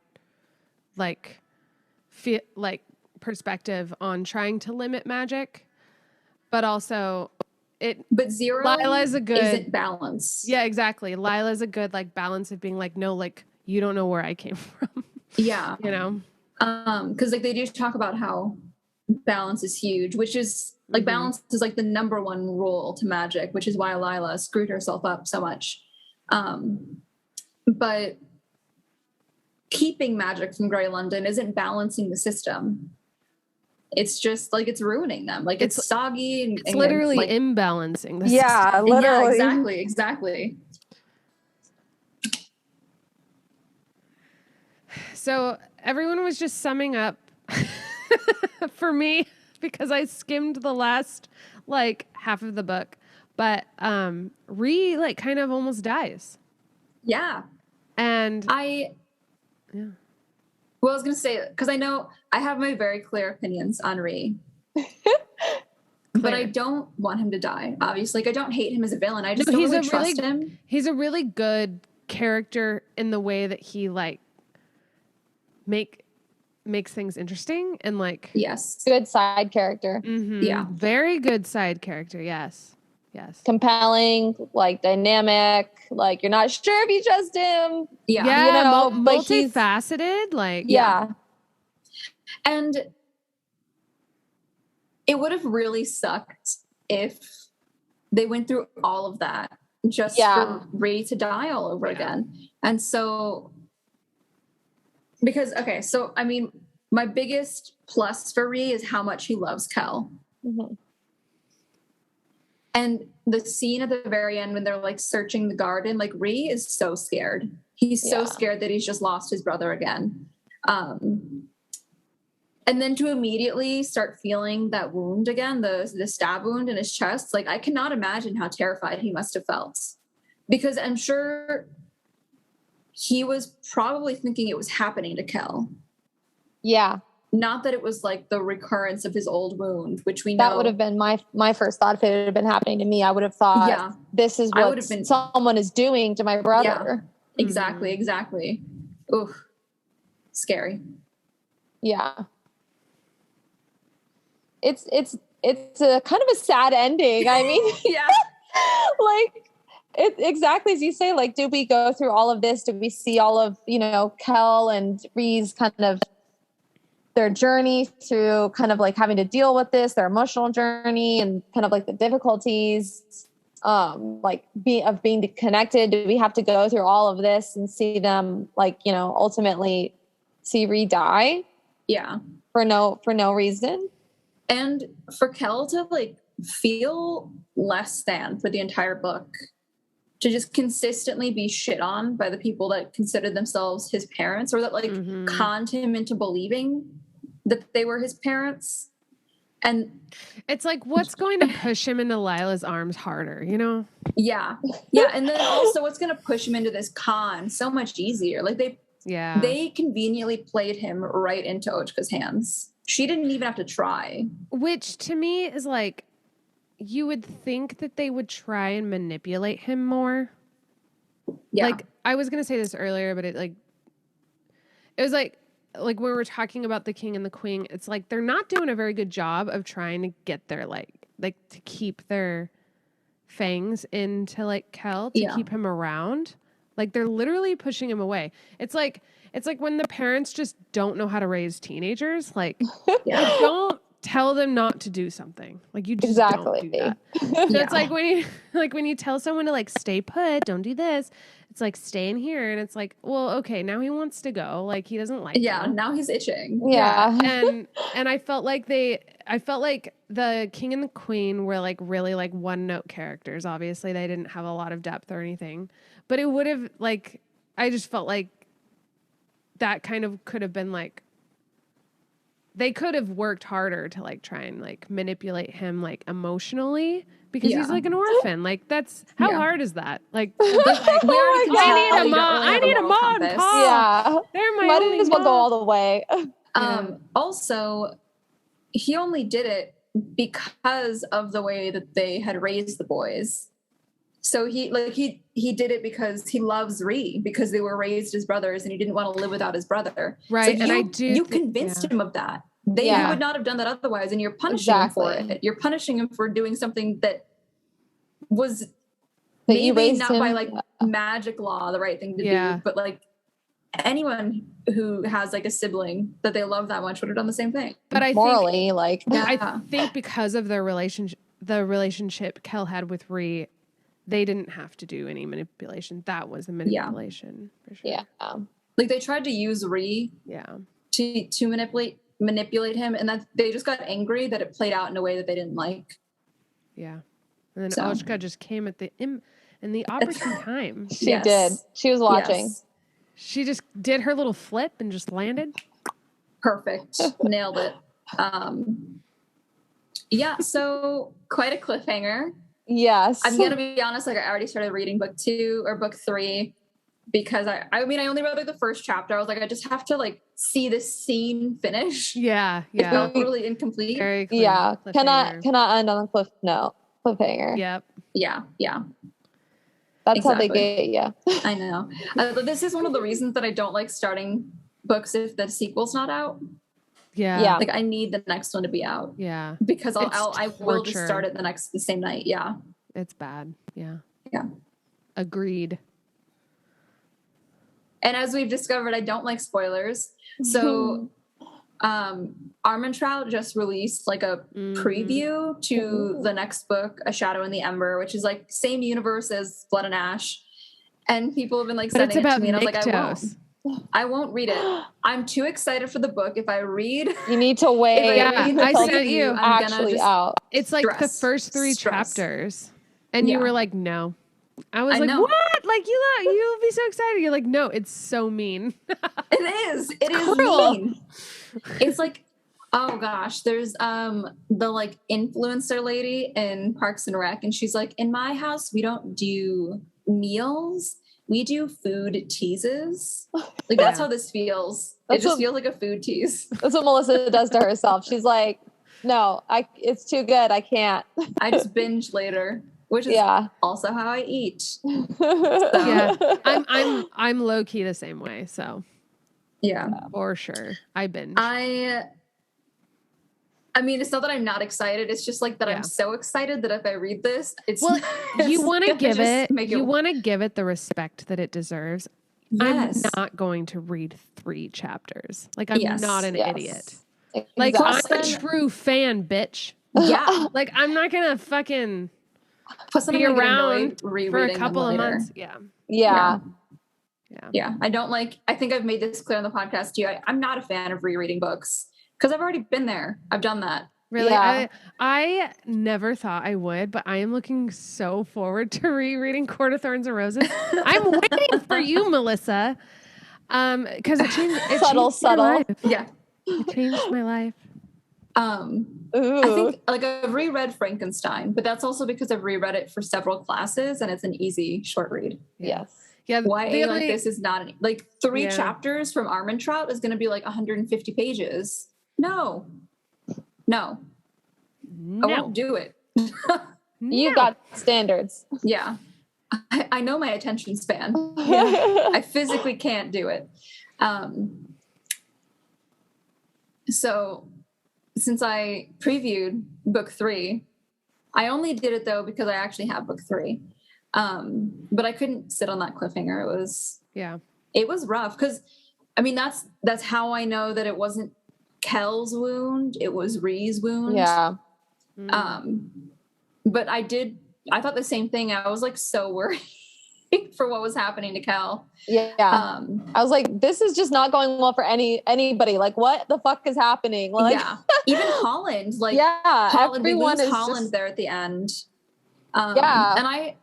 like perspective on trying to limit magic, but also but Zero Lila's a good isn't balance. Yeah, exactly. Lila's a good like balance of being like, no, like you don't know where I came from. Yeah. You know? Because like they do talk about how balance is huge, which is like balance is like the number one rule to magic, which is why Lila screwed herself up so much. But keeping magic from Grey London isn't balancing the system. It's just like it's ruining them. Like it's soggy and it's literally like, imbalancing the system. Literally. Yeah, exactly. So everyone was just summing up for me because I skimmed the last like half of the book, but Ree like kind of almost dies. Yeah. And well, I was going to say, because I know I have my very clear opinions on Ree. But I don't want him to die, obviously. Like, I don't hate him as a villain. I just don't really trust him. He's a really good character in the way that he, like, makes things interesting and, like... Yes. Good side character. Mm-hmm. Yeah. Very good side character, yes. Yes. Compelling, like dynamic, like you're not sure if you trust him. Yeah. You know, multifaceted, like. Yeah. And it would have really sucked if they went through all of that just for Rhee to die all over again. And so, because, okay, so, I mean, my biggest plus for Rhee is how much he loves Kel. Mm-hmm. And the scene at the very end when they're like searching the garden, like Rhee is so scared. He's so scared that he's just lost his brother again. And then to immediately start feeling that wound again, the stab wound in his chest, like I cannot imagine how terrified he must have felt. Because I'm sure he was probably thinking it was happening to Kel. Yeah. Not that it was like the recurrence of his old wound, which we know. That would have been my first thought if it had been happening to me. I would have thought, this is what someone is doing to my brother. Yeah, exactly. Oof. Scary. Yeah. It's a kind of a sad ending. I mean, like exactly as you say, like, do we go through all of this? Do we see all of, Kel and Rhee's kind of their journey through kind of like having to deal with this, their emotional journey and kind of like the difficulties, like being connected? Do we have to go through all of this and see them like, ultimately see Rhee die? Yeah. For no reason. And for Kel to like feel less than for the entire book, to just consistently be shit on by the people that considered themselves his parents, or that like conned him into believing that they were his parents. And it's like, what's going to push him into Lila's arms harder, Yeah. Yeah. And then also what's going to push him into this con so much easier. Like they conveniently played him right into Ochka's hands. She didn't even have to try. Which to me is like, you would think that they would try and manipulate him more. Yeah. Like, I was going to say this earlier, but it was like when we were talking about the king and the queen, it's like, they're not doing a very good job of trying to get their like to keep their fangs into like Kel to keep him around. Like, they're literally pushing him away. It's like when the parents just don't know how to raise teenagers. Like, don't tell them not to do something. Like, you just don't do that. So it's like when you tell someone to like stay put, don't do this. It's like, stay in here. And it's like, well, okay, now he wants to go. Like, he doesn't like you. Now he's itching. Yeah. And I felt like the king and the queen were like really like one note characters. Obviously they didn't have a lot of depth or anything, but it would have like, I just felt like that kind of could have been like, they could have worked harder to like try and like manipulate him like emotionally, because he's like an orphan. Like, that's how hard is that? Like, I need a mom. Yeah, might as well go all the way. Also, he only did it because of the way that they had raised the boys. So he did it because he loves Rhee, because they were raised as brothers and he didn't want to live without his brother. Right. So you convinced him of that. He would not have done that otherwise. And you're punishing him for it. You're punishing him for doing something that was maybe not by like magic law, the right thing to do, but like anyone who has like a sibling that they love that much would have done the same thing. But I think because of their relationship Kel had with Rhee, they didn't have to do any manipulation. That was the manipulation for sure. Yeah. Like, they tried to use Rhee to manipulate him, and that they just got angry that it played out in a way that they didn't like. Yeah. And then Ochka just came at in the opportune time. She did. She was watching. Yes. She just did her little flip and just landed. Perfect. Nailed it. So quite a cliffhanger. Yes. I'm going to be honest, like, I already started reading book 2 or book 3 because I only read like the first chapter. I was like, I just have to like see this scene finish. Yeah. It felt really incomplete. Very clear. Yeah. Cannot end on a cliffhanger. Yep. Yeah. That's how they get you. I know. This is one of the reasons that I don't like starting books if the sequel's not out. Yeah. Like, I need the next one to be out. Yeah. Because I will just start it the same night. Yeah. It's bad. Yeah. Yeah. Agreed. And as we've discovered, I don't like spoilers. So Armentrout just released like a preview to the next book, A Shadow in the Ember, which is like same universe as Blood and Ash. And people have been like sending it to me, and I was like, I won't read it. I'm too excited for the book. If I read, you need to wait. I sent you actually out. It's like the first 3 chapters, and you were like, no. I was like, what? Like you'll be so excited. You're like, no, it's so mean. It is. It is mean. It's like, oh gosh, there's the like influencer lady in Parks and Rec, and she's like, in my house we don't do meals, we do food teases. Like that's how this feels. It just feels like a food tease. That's what Melissa does to herself. She's like, no, it's too good. I can't. I just binge later. Which is also how I eat. So. Yeah, I'm low key the same way. So yeah, for sure, I binge. I mean, it's not that I'm not excited. It's just like that I'm so excited that if I read this, it's you want to give it. You want to give it the respect that it deserves. Yes. I'm not going to read 3 chapters. Like I'm not an idiot. Exactly. Like I'm a true fan, bitch. Yeah, like I'm not gonna fucking. Plus, be around for a couple of months. Yeah. I don't like, I think I've made this clear on the podcast too. I'm not a fan of rereading books because I've already been there. I've done that. Really? Yeah. I never thought I would, but I am looking so forward to rereading Court of Thorns and Roses. I'm waiting for you, Melissa. Because it changed my life. Yeah. It changed my life. I think like I've reread Frankenstein, but that's also because I've reread it for several classes and it's an easy short read. Yes. Yeah. YA like this is not like 3 chapters from Armentrout is going to be like 150 pages. No. I won't do it. You got standards. Yeah. I know my attention span. I physically can't do it. So since I previewed book 3, I only did it though because I actually have book 3. But I couldn't sit on that cliffhanger. It was rough because I mean that's how I know that it wasn't Kel's wound, it was Rhee's wound. Yeah. But I thought the same thing. I was like so worried for what was happening to Kel. Yeah. I was like, this is just not going well for anybody. Like, what the fuck is happening? Like, even Holland. Like, everyone is Holland there at the end. And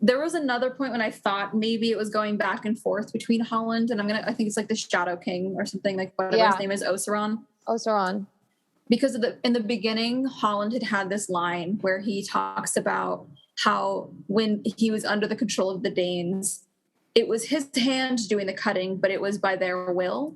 there was another point when I thought maybe it was going back and forth between Holland and I think it's like the Shadow King or something, like whatever his name is, Oseron. Because in the beginning, Holland had this line where he talks about how when he was under the control of the Danes, it was his hand doing the cutting, but it was by their will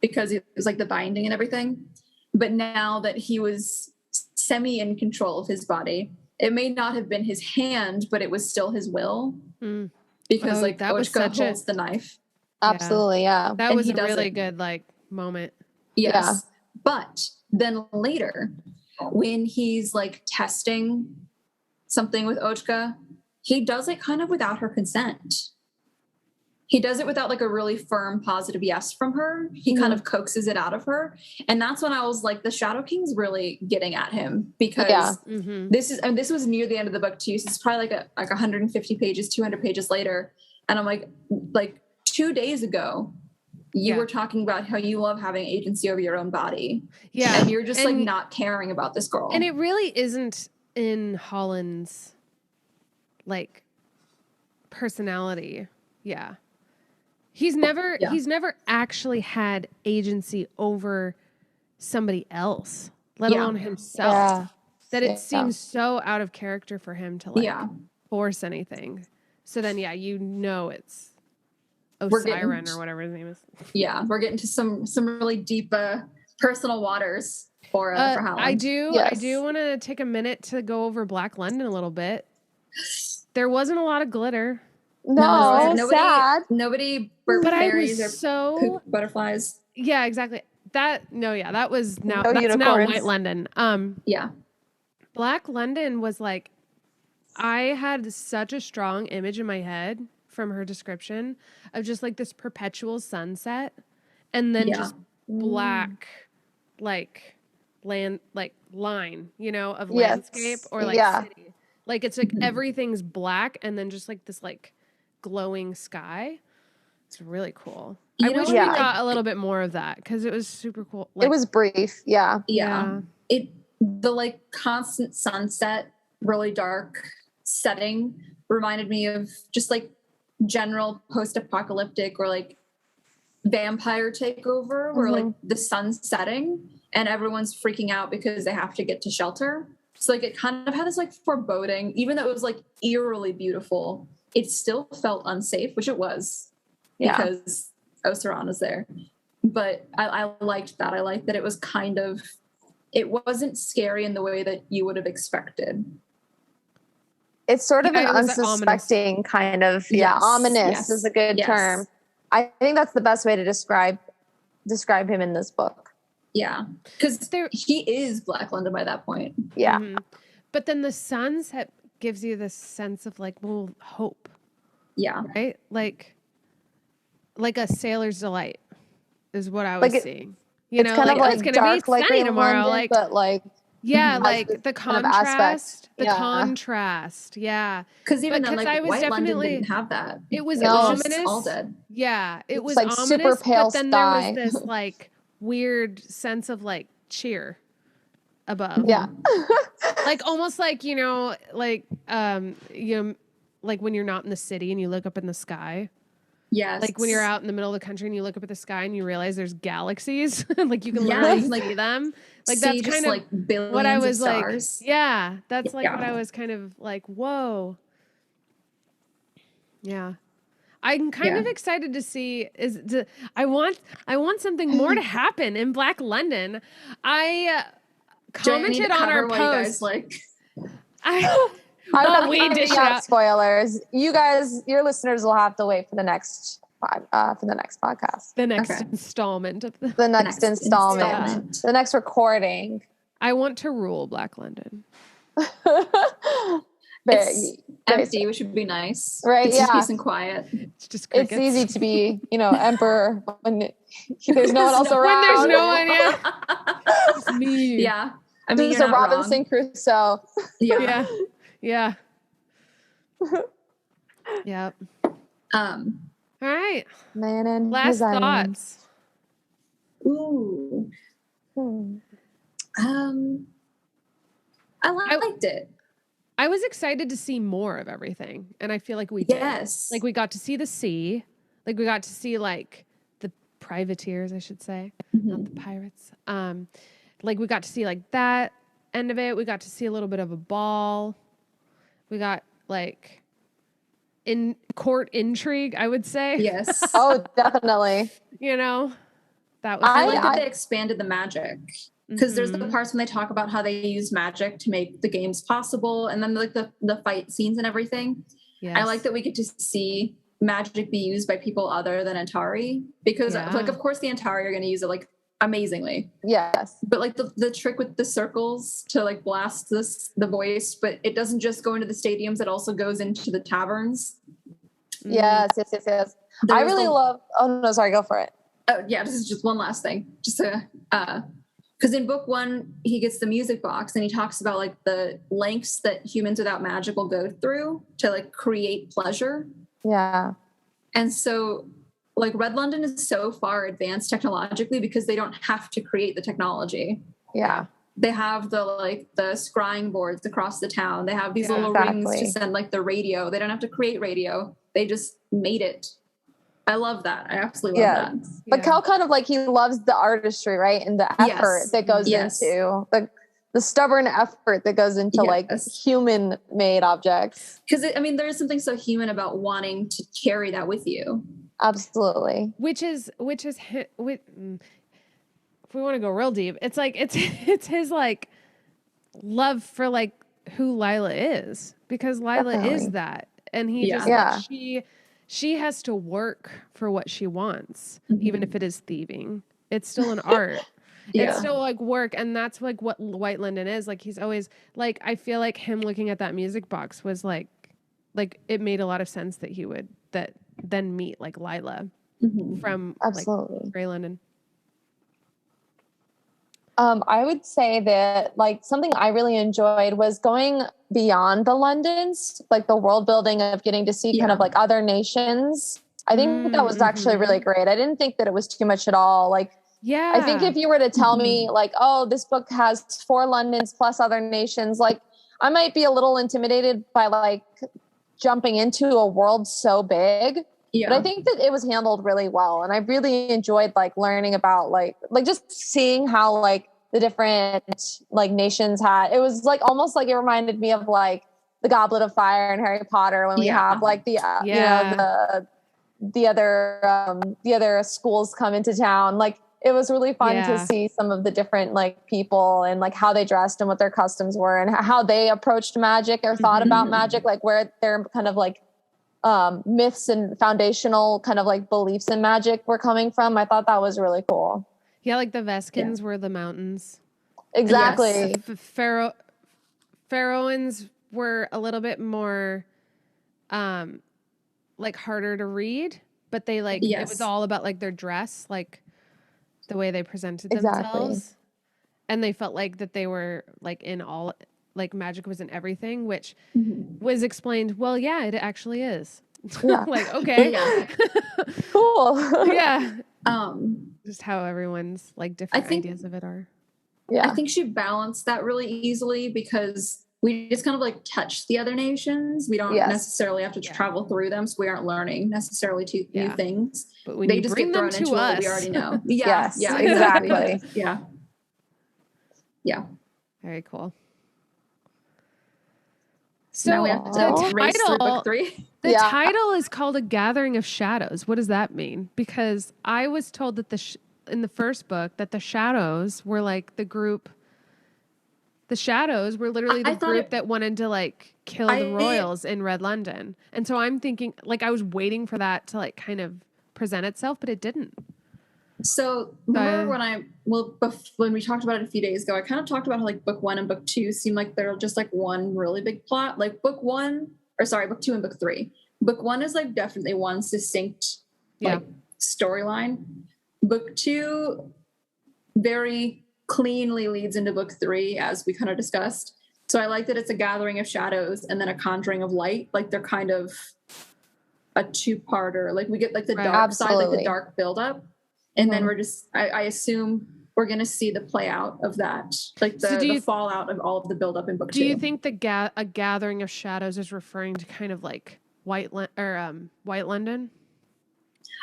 because it was like the binding and everything. But now that he was semi in control of his body, it may not have been his hand, but it was still his will because like that Oshka holds the knife. Absolutely. Yeah. That was a really good like moment. Yes. Yeah. But then later when he's like testing something with Ochka, he does it kind of without her consent. He does it without like a really firm positive yes from her. He kind of coaxes it out of her. And that's when I was like, the Shadow King's really getting at him because this was near the end of the book too. So it's probably like 150 pages, 200 pages later. And I'm like 2 days ago, you were talking about how you love having agency over your own body. Yeah. And you're just like not caring about this girl. And it really isn't in Holland's like personality. Yeah. He's never actually had agency over somebody else, let alone himself. Yeah. That it seems so out of character for him to force anything. So then it's Osiron or whatever his name is. Yeah, we're getting to some really deep personal waters for Holland. I do want to take a minute to go over Black London a little bit. There wasn't a lot of glitter. No, sad. Nobody burnt berries or pooped butterflies. Yeah, exactly. That's now White London. Black London was like I had such a strong image in my head from her description of just like this perpetual sunset and then just black, like land, like line, you know, of landscape or like city. Like it's like everything's black and then just like this like glowing sky. It's really cool. I wish we got a little bit more of that because it was super cool. Like, it was brief. Yeah. The like constant sunset, really dark setting reminded me of just like general post-apocalyptic or like vampire takeover where like the sun's setting and everyone's freaking out because they have to get to shelter. So like it kind of had this like foreboding, even though it was like eerily beautiful, it still felt unsafe, which it was because Oseran was there. But I liked that. I liked that it was kind of, it wasn't scary in the way that you would have expected. It's sort of an unsuspecting kind of, ominous is a good term. I think that's the best way to describe him in this book. Yeah, because he is Black London by that point. Yeah. Mm-hmm. But then the sunset gives you this sense of like, well, hope. Yeah. Right? Like a sailor's delight is what I was seeing. You know, kind of like it's going dark, to be sunny tomorrow. London, but like, like the contrast, contrast. Yeah. Because even then, like White London didn't have that. It was ominous. All dead. Yeah. It was like ominous, super pale but then sky. there was this like weird sense of like cheer above. Yeah. Like almost like, you know, like like when you're not in the city and you look up in the sky. Yes. Like when you're out in the middle of the country and you look up at the sky and you realize there's galaxies, like you can literally see them. Like that's kind of like what I was like. Yeah, that's like what I was kind of like. Whoa. Yeah, I'm kind of excited to see. I want something more to happen in Black London. I commented on our post. I'm not giving out spoilers. You guys, your listeners will have to wait for the next podcast. The next installment of the next installment. The next recording. I want to rule Black London. It's empty, which would be nice. Right? It's peace and quiet. It's just crickets. It's easy to be, emperor when there's no one else around. When there's no one, it's me. Yeah. I mean, it's a Robinson Crusoe. Yeah. Yeah. Yep. All right. Man and last thoughts. Ooh. I liked it. I was excited to see more of everything, and I feel like we did. Yes. Like we got to see the sea. Like we got to see like the privateers, I should say, not the pirates. Like we got to see like that end of it. We got to see a little bit of a ball. We got like in court intrigue, I would say. Yes. Oh, definitely. That was. I like that they expanded the magic because there's the parts when they talk about how they use magic to make the games possible, and then like the fight scenes and everything. Yes. I like that we get to see magic be used by people other than Antari because, like, of course, the Antari are going to use it like amazingly. Yes. But like the trick with the circles to like blast the voice, but it doesn't just go into the stadiums, it also goes into the taverns. Yes. I really love go for it. Oh yeah, this is just one last thing. Just because in book 1 he gets the music box and he talks about like the lengths that humans without magic will go through to like create pleasure. Yeah. And so like Red London is so far advanced technologically because they don't have to create the technology. Yeah. They have the scrying boards across the town. They have these little rings to send like the radio. They don't have to create radio. They just made it. I love that. I absolutely love that. But Kel kind of like, he loves the artistry, right? And the effort that goes into the stubborn effort that goes into like human made objects. Because I mean, there is something so human about wanting to carry that with you. Absolutely. Which is if we want to go real deep, it's like it's his like love for like who Lila is, because Lila is that, and he just she has to work for what she wants, even if it is thieving. It's still an art. It's still like work. And that's like what White Linden is. Like he's always like, I feel like him looking at that music box was like it made a lot of sense that he would then meet like Lila from Absolutely. Like Grey London. I would say that like something I really enjoyed was going beyond the Londons, like the world building of getting to see kind of like other nations. I think that was actually really great. I didn't think that it was too much at all. Like, I think if you were to tell me like, oh, this book has 4 Londons plus other nations, like I might be a little intimidated by like jumping into a world so big. Yeah. But I think that it was handled really well. And I really enjoyed like learning about like just seeing how like the different like nations had, it was like almost like it reminded me of like the Goblet of Fire and Harry Potter when we have like the, you know, the other schools come into town. Like it was really fun to see some of the different like people and like how they dressed and what their customs were and how they approached magic or thought about magic, like where they're kind of like myths and foundational kind of like beliefs in magic were coming from. I thought that was really cool. Yeah, like the Veskins were the mountains. Exactly. Yes. Pharaohans were a little bit more like harder to read, but they like it was all about like their dress, like the way they presented themselves. And they felt like that they were like in all like magic was in everything, which was explained. Well, yeah, it actually is. Yeah. Like, okay. Cool. Yeah. Just how everyone's like different ideas of it are. Yeah. I think she balanced that really easily because we just kind of like touch the other nations. We don't necessarily have to travel through them. So we aren't learning necessarily new things. But when they just get thrown into what we already know. Yes, exactly. Yeah. Very cool. So now we have to race through book 3. The title is called A Gathering of Shadows. What does that mean? Because I was told that in the first book that the shadows were like the group. The shadows were literally the group that wanted to like kill the royals in Red London. And so I'm thinking like I was waiting for that to like kind of present itself, but it didn't. So remember when we talked about it a few days ago, I kind of talked about how like book 1 and book 2 seem like they're just like one really big plot. Like book 2 and book 3. Book 1 is like definitely one succinct like storyline. Book 2 very cleanly leads into book 3, as we kind of discussed. So I like that it's a gathering of shadows and then a conjuring of light. Like they're kind of a 2-parter. Like we get like the dark side, like the dark buildup. And then we're just, I assume we're going to see the play out of that, like the fallout of all of the buildup in book 2. Do you think a gathering of shadows is referring to kind of like White London?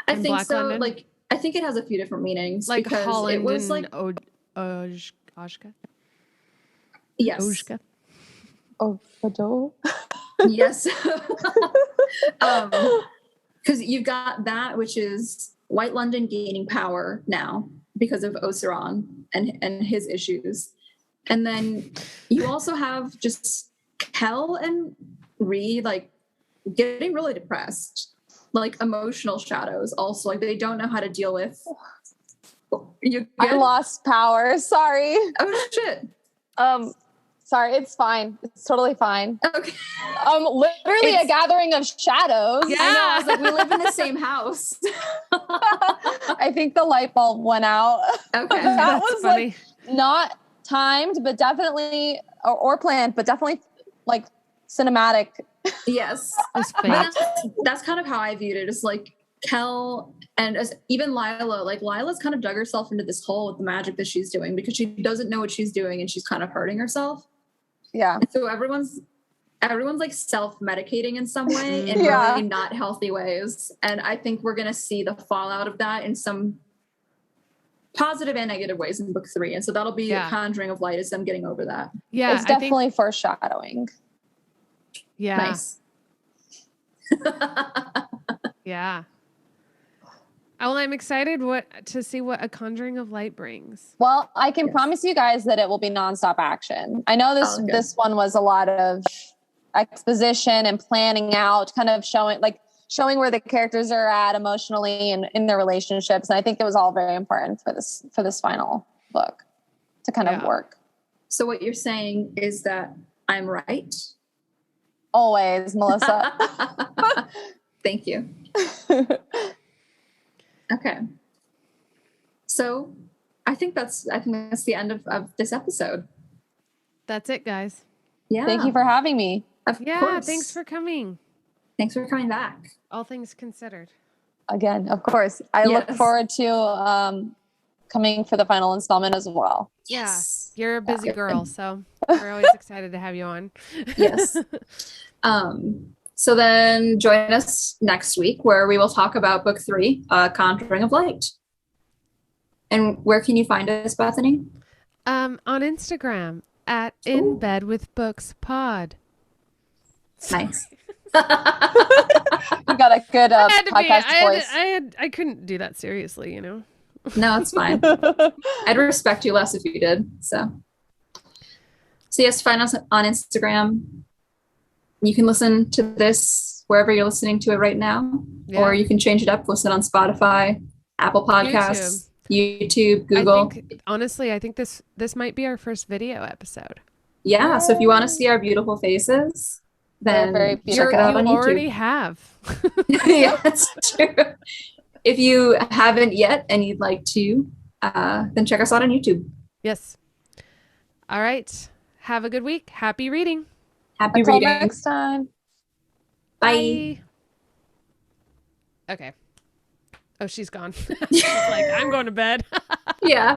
I think Black so. London? Like, I think it has a few different meanings. Like because Holland it was and like Ojka? Yes. Ojka? Ojo? Yes. Because you've got that, which is White London gaining power now because of Oseron and his issues. And then you also have just Kel and Reed like getting really depressed, like emotional shadows also. Like they don't know how to deal with. I lost power. Sorry. Oh shit. Sorry, it's fine. It's totally fine. Okay. Literally a gathering of shadows. Yeah. I know. I was like, we live in the same house. I think the light bulb went out. Okay. That was funny. Like not timed, but definitely or planned, but definitely like cinematic. Yes. That's kind of how I viewed it. It's like Kel and even Lila, like Lila's kind of dug herself into this hole with the magic that she's doing because she doesn't know what she's doing and she's kind of hurting herself. Yeah. And so everyone's like self-medicating in some way in really not healthy ways. And I think we're going to see the fallout of that in some positive and negative ways in book 3. And so that'll be a conjuring of light as them getting over that. Yeah. It's definitely foreshadowing. Yeah. Nice. Yeah. Well, I'm excited to see what A Conjuring of Light brings. Well, I can promise you guys that it will be nonstop action. I know this one was a lot of exposition and planning out, kind of showing where the characters are at emotionally and in their relationships. And I think it was all very important for this final. book to kind of work. So what you're saying is that I'm right? Always, Melissa. Thank you. Okay. So I think that's the end of this episode. That's it, guys. Yeah. Thank you for having me. Of course. Thanks for coming. Thanks for coming back. All things considered. Again, of course. I look forward to coming for the final installment as well. Yes. Yeah, you're a busy girl, so we're always excited to have you on. Yes. So then join us next week where we will talk about book 3, Conjuring of Light. And where can you find us, Bethany? On Instagram at In Bed with Books Pod. Nice. You got a good podcast voice. I couldn't do that seriously, you know. No, it's fine. I'd respect you less if you did. So yes, find us on Instagram. You can listen to this wherever you're listening to it right now, or you can change it up. Listen on Spotify, Apple Podcasts, YouTube, Google. I think this might be our first video episode. Yeah. So if you want to see our beautiful faces, then check it out on YouTube. You already have. Yeah, that's true. If you haven't yet and you'd like to, then check us out on YouTube. Yes. All right. Have a good week. Happy reading. Happy reading. Until next time. Bye. Okay. Oh, she's gone. She's like, I'm going to bed. Yeah.